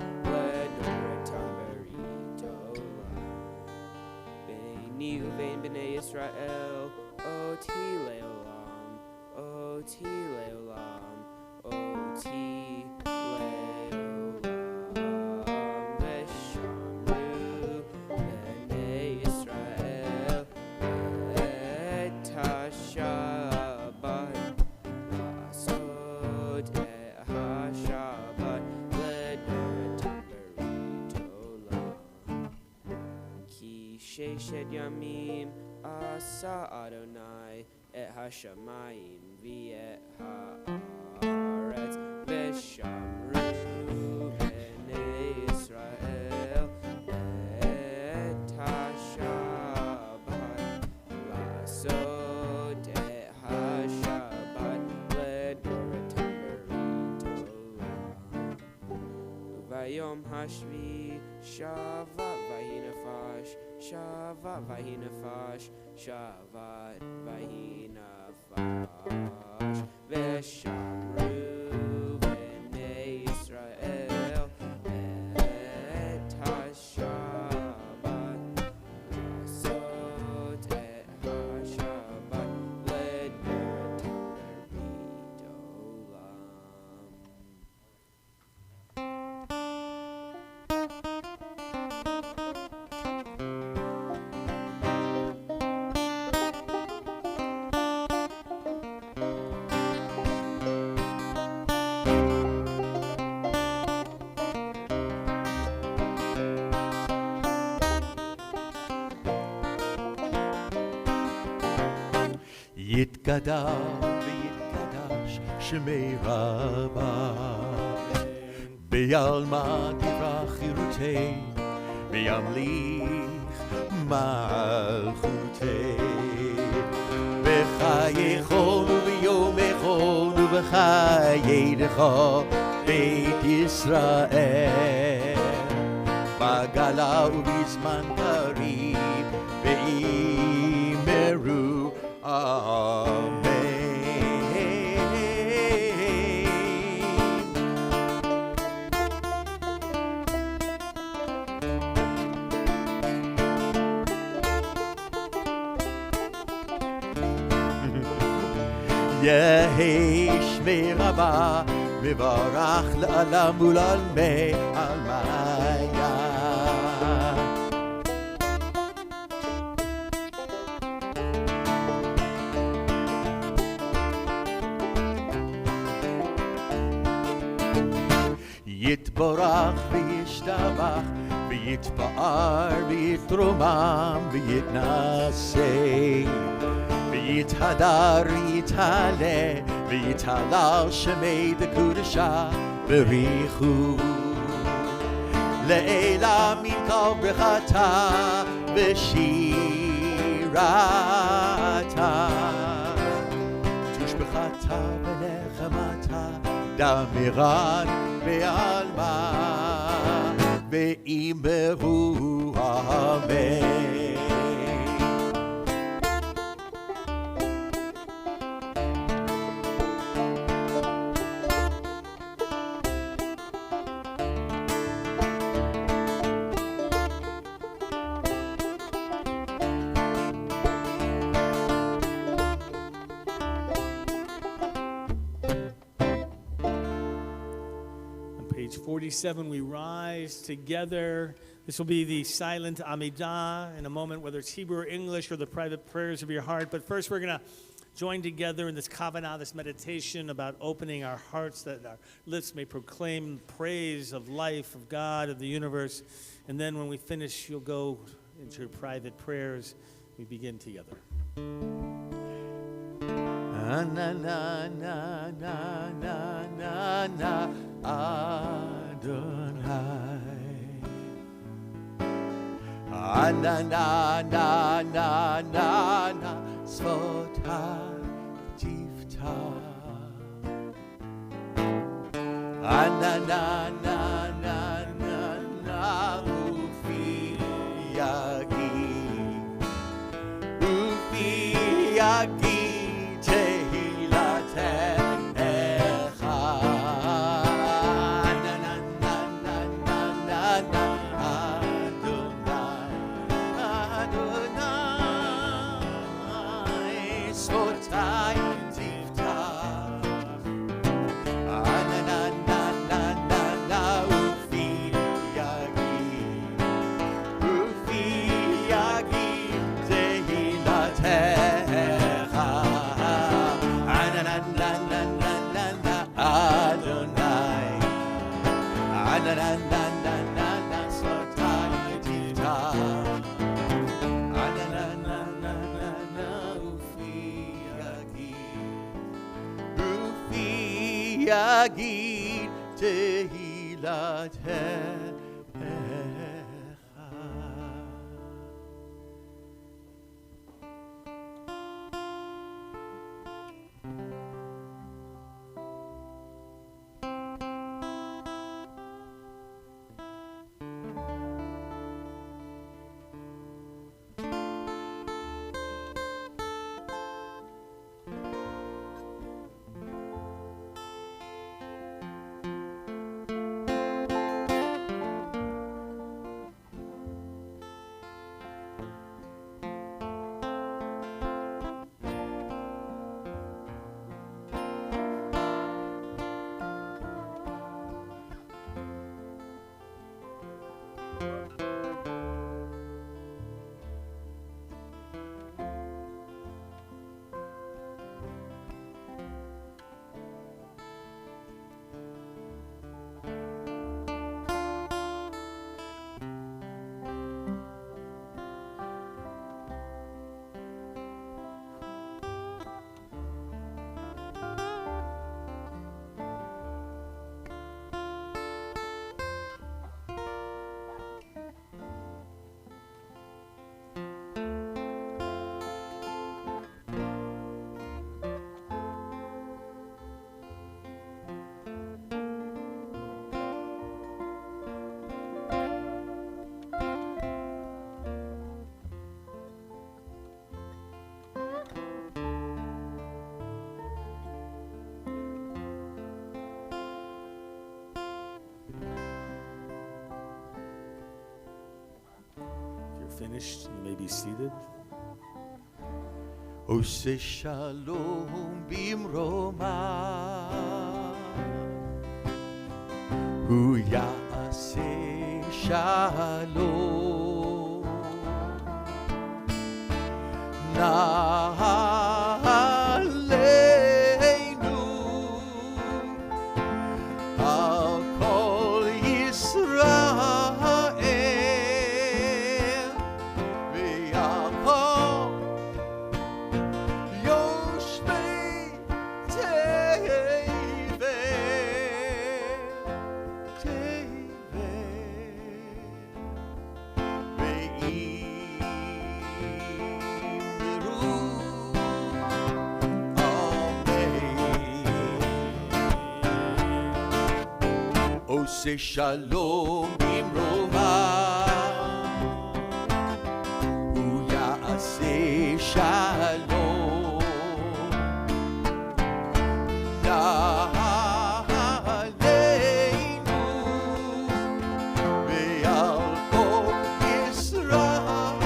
Uvein b'nei Yisrael, oti leolam, oti leolam, oti leolam. V'shamru b'nei Yisrael, et ha-Shabbat, la'asot et ha-Shabbat, ledoretam beritolam. Ki Sheshed Yamim Asa Adonai Et Hashamayim V'et Haaretz V'shamru B'nei Yisrael Et HaShabbat Lasot Et HaShabbat Ledoratam Beritolam Vayom Hashvi Shabbat Vayinafash Shabbat Vayinafash Shabbat Vayinafash V'shamru B'nei Yisrael Et HaShabbat Lasot Et HaShabbat Ledoratam Beritolam. יתגדל ויתקדש שמי רבה בעלמא דיברה חירותי וימליך מלכותי בחייכון וביומכון ובחייך בית ישראל בגלה ובזמן קריב ואמרו Amen. יהי שמי רבה מברך לעולם ולעלמי עלמיה יתברך וישתבח ויתפאר ויתרומם ויתנשא ויתהדר ויתעלה ויתהלל שמי דקודשה בריחו לעילה מן כל ברכתה ושירתה תושבחתה ונחמתה דמירן בעלמא ואמרו אמן. Page 47, we rise together. This will be the silent Amidah in a moment, whether it's Hebrew or English or the private prayers of your heart. But first, we're going to join together in this kavanah, this meditation about opening our hearts that our lips may proclaim praise of life, of God, of the universe. And then when we finish, you'll go into your private prayers. We begin together. Na na na na na na na Adonai. Na na na na na na Svota Tifta. Na na na na na na Ufi Yagi. Ufi Yagi. Ufi yagi tehillah יגיד תהילתך. Finished, you may be seated. עושה שלום במרומה, הוא יעשה שלום. נעלינו על כל ישראל, עושה שלום במרומה, הוא יעשה שלום. נעלינו ועל כל ישראל,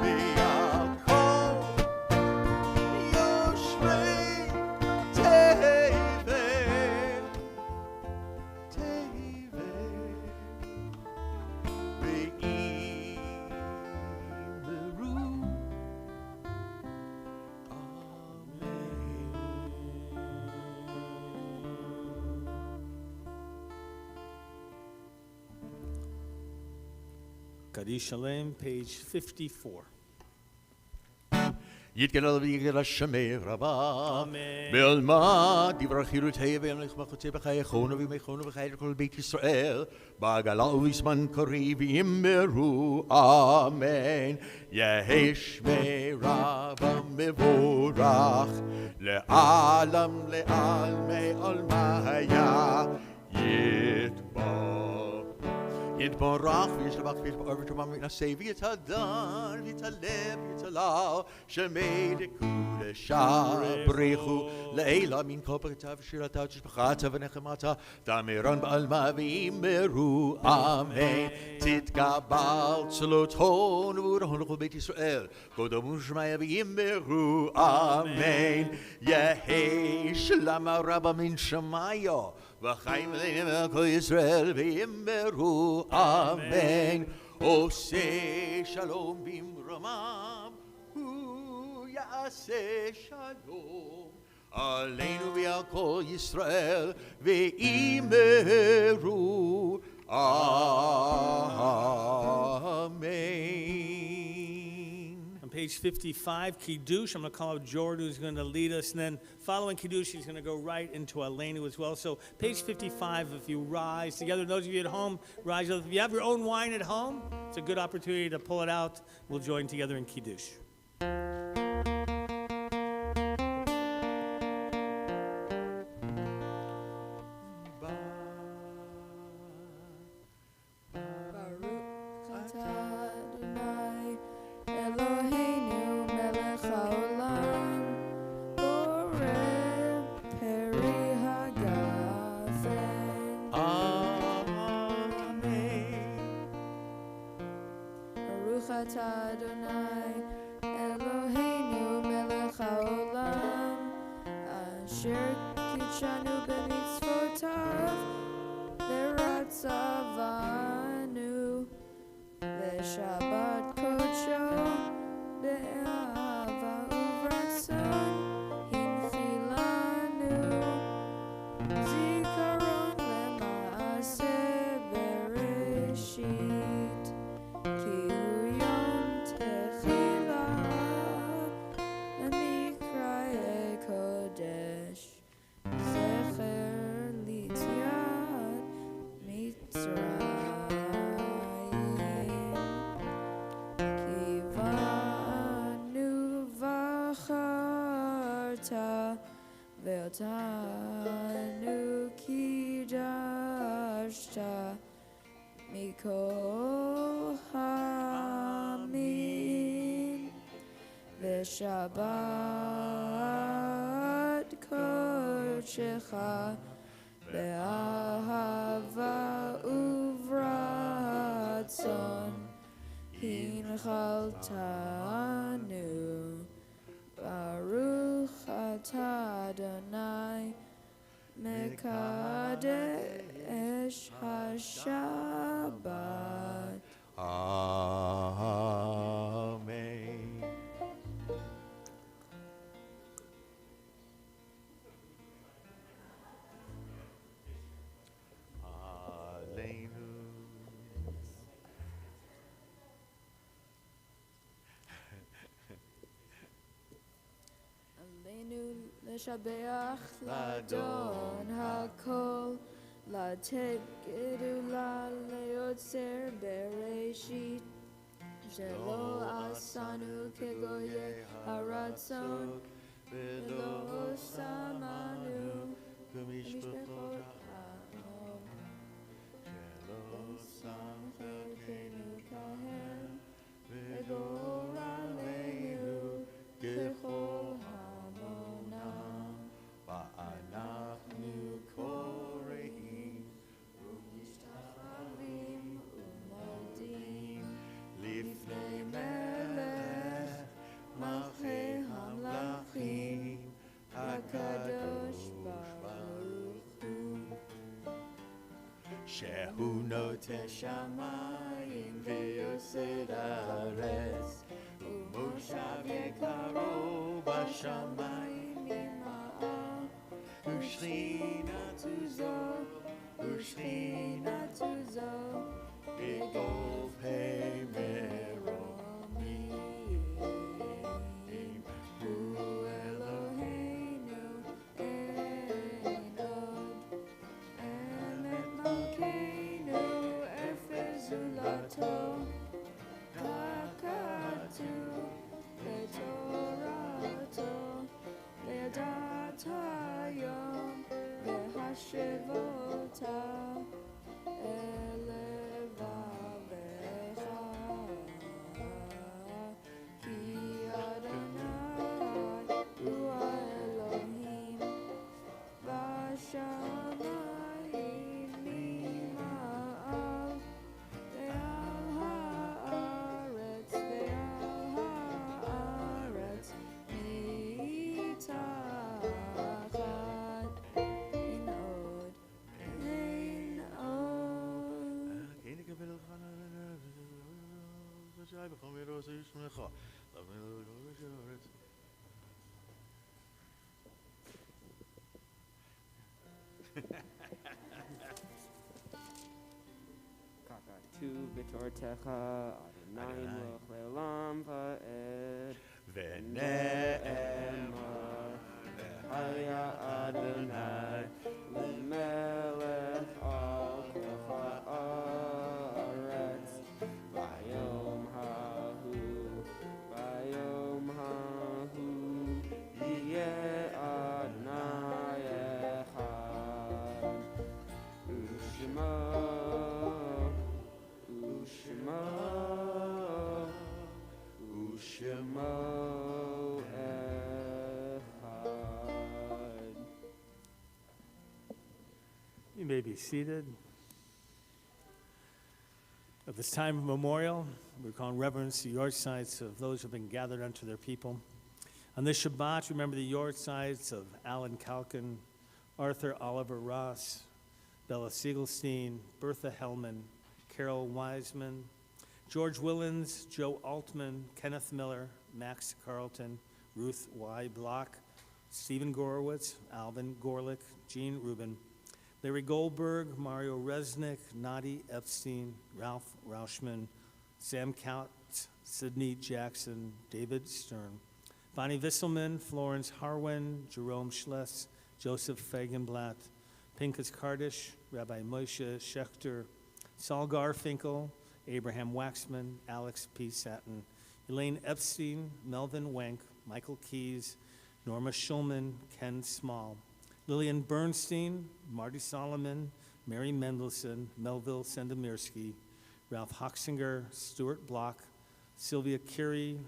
ועל כל יושבי תבל. Kaddish Shalem, page 54. יתגלה ויגלה שמי רבה, אמן. בעלמה דברי חירותי ואמלך מחוצה בחייכונו ומחונו וחיי כל בית ישראל, בעגלה ובזמן קריב יאמרו אמן. יהי שמי רבה מבורך, לעלם לעלמי עלמיה יתברך וישלבח ויתברך ותאמר מנשא ויתהדר ויתהלב ויתהלל שמי דקודשה בריחו לעילה מן כל פרטיו ושירתיו ושפחתיו ונחמתיו תאמרן בעלמה ויאמרו אמן. תתקבל צלותון ובורהון לכל בית ישראל קודמו שמיה ויאמרו אמן. יהי שלמה רבה מן שמיה וחיים עלינו כל ישראל ויאמרו אמן. עושה שלום במרומם, הוא יעשה שלום עלינו ועל כל ישראל ויאמרו אמן. page 55, Kiddush. I'm going to call out Jordan, who's going to lead us. And then following Kiddush, he's going to go right into Alenu as well. So page 55, if you rise together, those of you at home, rise. If you have your own wine at home, it's a good opportunity to pull it out. We'll join together in Kiddush. Baruch atah Adonai Eloheinu melech haolam borei peri hagafen. Amen. Baruch atah Adonai Eloheinu melech haolam asher kitshanu b'mitzvotav v'ratzavanu v'shabbat kodsho be'ahava uvratzon hinchilanu zikaron lema'aseh bereshit ki hu yom techila lemikra kodesh zecher litziat Mitzrayim kivanu v'charta ve'otanu kidashta mikol hamim ve'shabbat kodshecha be'ahava uvratzon hinchaltanu Baruch atah Adonai mekadesh hashabbat. Amen. Aleinu leshabeach ladon hakol latet gedula leotzer bereshit shelo asanu kegoye haratzon velo samanu b'mishpachot ha'am Sam chelkenu kahen v'goraleinu kechol hamonam Va'anachnu koreim u'mishtachavim u'modim lifnei melech malchei hamlachim hakadosh baruch hu shehu noten shamayim v'yosed haaretz u'moshav yekaro b'shamayim ima'ah u'shchinatu zo b'gov hei meromim hu Eloheinu ein od emet malkeinu efer zulato hakatu letorato le'adat hayom ve'hashevota elevavecha ki Adonai hu Elohim v'shamayim mima'al ve'al haaretz mitachat ein od. Kakatu b'tortecha Adonai Melech Le'olam Va'ed. V'ne'emar Haya Adonai L'melech al kol ha'aretz. Bayom hahu yeh Adonai echad. U'shemo echad. You may be seated. At this time of memorial, we're calling reverence the yortsides of those who have been gathered unto their people. On this Shabbat, remember the yortsides of Alan Calkin, Arthur Oliver Ross, Bella Siegelstein, Bertha Hellman, Carol Wiseman, George Willens, Joe Altman, Kenneth Miller, Max Carlton, Ruth Y. Block, Stephen Gorowitz, Alvin Gorlick, Gene Rubin, Larry Goldberg, Mario Resnick, Nadi Epstein, Ralph Rauschman, Sam Count, Sidney Jackson, David Stern, Bonnie Visselman, Florence Harwin, Jerome Schless, Joseph Fagenblatt, Pinchas Kardish, Rabbi Moshe Schechter, Saul Garfinkel, Abraham Waxman, Alex P. Satin, Elaine Epstein, Melvin Wenk, Michael Keyes, Norma Schulman, Ken Small, Lillian Bernstein, Marty Solomon, Mary Mendelson, Melville Sendemirski, Ralph Hoxinger, Stuart Block, Sylvia Curie,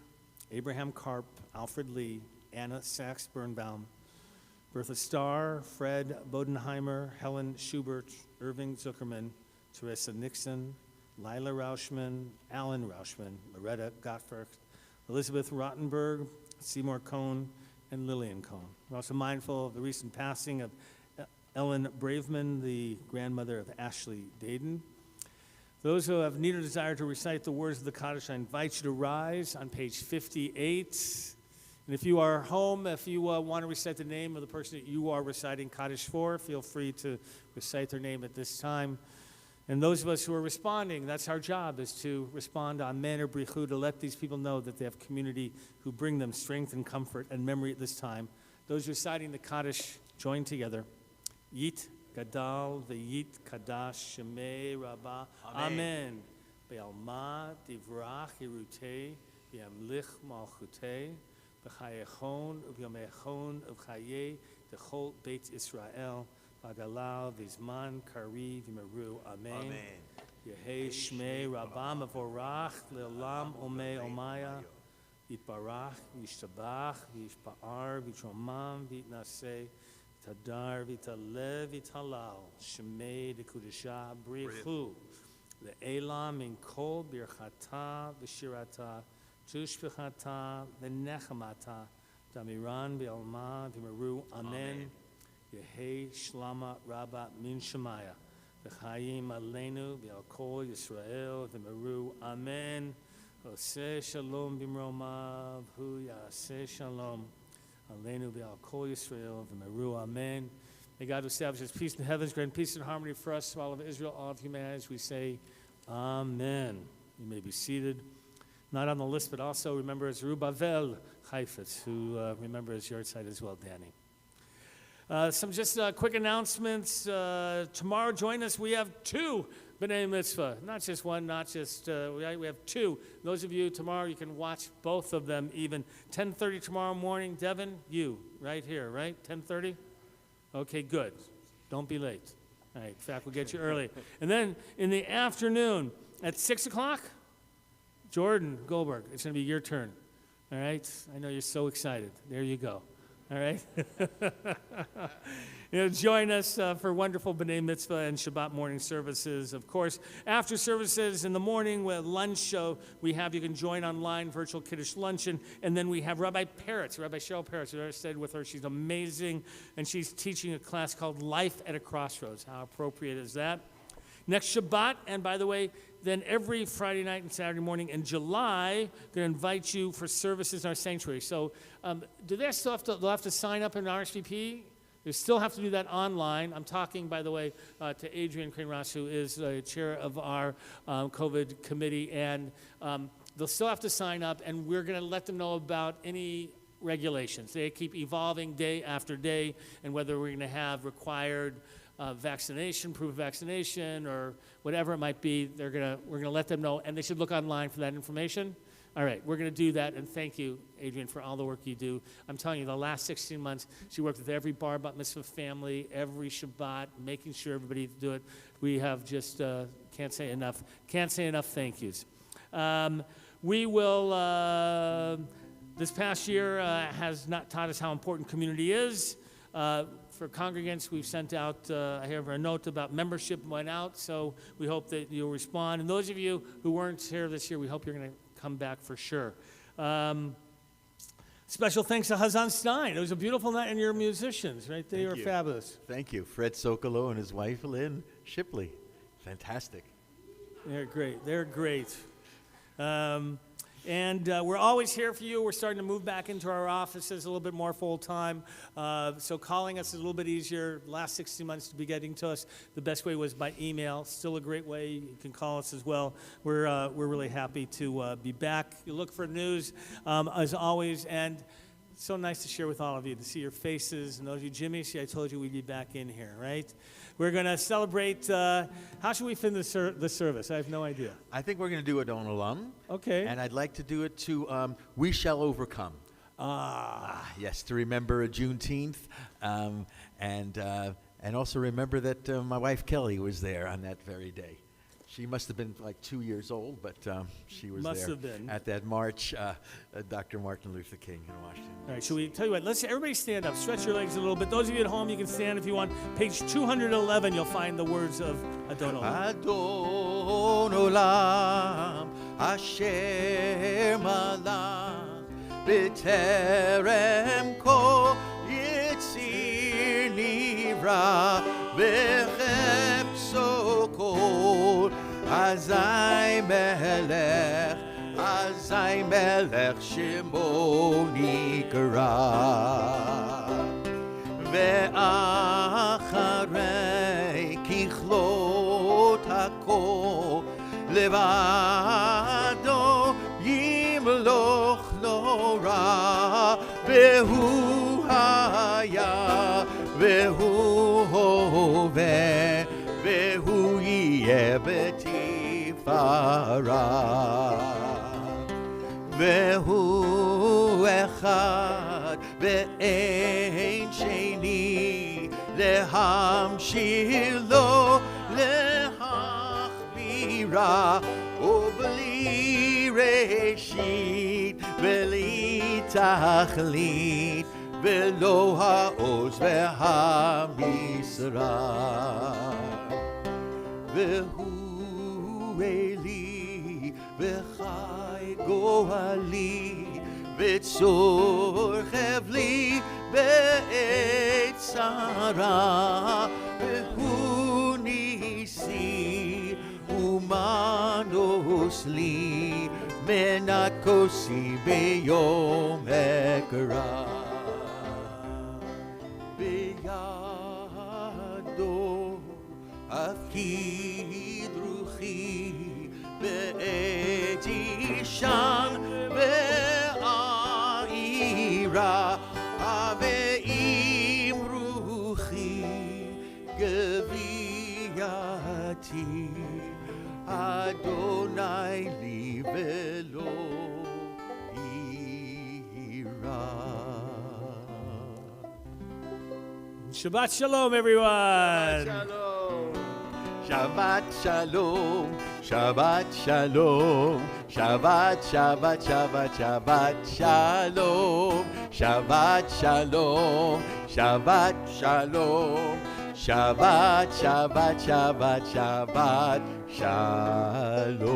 Abraham Karp, Alfred Lee, Anna Sachs Birnbaum, Bertha Starr, Fred Bodenheimer, Helen Schubert, Irving Zuckerman, Teresa Nixon, Lila Rauschman, Alan Rauschman, Loretta Gottfried, Elizabeth Rottenberg, Seymour Cohn, and Lillian Cohn. We're also mindful of the recent passing of Ellen Braveman, the grandmother of Ashley Dayton. Those who have need or desire to recite the words of the Kaddish, I invite you to rise on page 58. And if you are home, if you want to recite the name of the person that you are reciting Kaddish for, feel free to recite their name at this time. And those of us who are responding, that's our job, is to respond amen or brichu, to let these people know that they have community who bring them strength and comfort and memory at this time. Those reciting the Kaddish, join together. Yit gadal v'yit kadash shemei rabbah. Amen. Be'alma divrach yerutei v'yamlich malchutei v'chayechon v'yamechon v'chayei d'chol beit Israel. V'galav v'zman kari v'meru. Amen. Yehei shmei rabbah mevorach le'olam omei omaya. Yitbarach v'yishtabach v'yishba'ar v'yitromam v'yitnaseh Tadar v'talev v'talal shemei dekudesha brichu le'elam min kol birchata v'shirata tushpichata v'nechamata damiran v'alma v'meru. Amen. Yehei shlama rabba min shemaya v'chayim aleinu v'al kol Yisrael v'meru. Amen. Oseh shalom b'mromav hu yaseh shalom Aleinu v'al kol Yisrael v'meru. Amen. May God establish His peace in the heavens, grant peace and harmony for us, all of Israel, all of humanity, as we say, Amen. You may be seated. Not on the list, but also remember as Rubavel Chaifetz, who remember as your side as well, Danny. Some just quick announcements. Tomorrow, join us. We have 2 B'nai Mitzvah, not just one, not just, we have 2. Those of you tomorrow, you can watch both of them even. 10:30 tomorrow morning. Devin, you, right here, right? 10:30? Okay, good. Don't be late. All right, in fact, we'll get you early. And then in the afternoon at 6 o'clock, Jordan Goldberg, it's going to be your turn. All right? I know you're so excited. There you go. All right? Join us for wonderful B'nai Mitzvah and Shabbat morning services. Of course, after services in the morning with lunch show, you can join online, virtual Kiddush luncheon. And then we have Rabbi Peretz, Rabbi Cheryl Peretz, who I stayed with her. She's amazing. And she's teaching a class called Life at a Crossroads. How appropriate is that? Next Shabbat, and by the way, then every Friday night and Saturday morning in July, I'm going to invite you for services in our sanctuary. So do they still have to, they'll have to sign up in RSVP? You still have to do that online. I'm talking, by the way, to Adrian Crane-Ross, who is the chair of our COVID committee, and they'll still have to sign up, and we're going to let them know about any regulations. They keep evolving day after day, and whether we're going to have required vaccination, proof of vaccination, or whatever it might be, we're going to let them know, and they should look online for that information. All right, we're going to do that, and thank you, Adrian, for all the work you do. I'm telling you, the last 16 months, she worked with every bar bat mitzvah family, every Shabbat, making sure everybody do it. We have just can't say enough thank yous. We will. This past year has not taught us how important community is. For congregants, we've sent out, I have a note about membership went out, so we hope that you'll respond. And those of you who weren't here this year, we hope you're going to come back for sure. Special thanks to Hazan Stein. It was a beautiful night, and your musicians, right? They were fabulous. Thank you. Fred Sokolow and his wife, Lynn Shipley. Fantastic. They're great. They're great. And we're always here for you. We're starting to move back into our offices a little bit more full-time. So calling us is a little bit easier. Last 16 months to be getting to us, the best way was by email. Still a great way. You can call us as well. We're really happy to be back. You look for news, as always. And so nice to share with all of you, to see your faces. And those of you, Jimmy, see, I told you we'd be back in here, right? We're going to celebrate. How should we finish the service? I have no idea. I think we're going to do it on Olam. Okay. And I'd like to do it to We Shall Overcome. Yes, to remember Juneteenth. And also remember that my wife Kelly was there on that very day. She must have been like 2 years old, but she was Must there have been. at that march, Dr. Martin Luther King in Washington. All right, should we tell you what? Let's everybody stand up, stretch your legs a little bit. Those of you at home, you can stand if you want. Page 211, you'll find the words of Adon Olam. Adon Olam, Asher Malach, B'terem Kol Yitzir Nivra, V'chepso Kol Azai Melech Shemo Nikra. Ve'acharei kichlot hakol levado yimloch lo ra vehu haya vehu hoveh vehu yeh betifara vehu echad ve'ein sheni להמשיך לו להחבירה ובלי ראשית בלי תכלית ולא העוז והמשרה והוא אלי וחי גואלי וצור חבלי בעת צרה והוא ניסי ומנוס לי מנת כוסי ביום אקרא בידו אפקיד רוחי בעת אישן בעירה ואם רוחי גווייתי אדוני לי ולא יירא. Shabbat Shalom, everyone. Shabbat Shalom, Shabbat Shalom, Shabbat Shabbat Shabbat Shabbat Shalom, Shabbat Shalom, Shabbat Shalom, Shabbat Shabbat Shabbat Shabbat Shalom.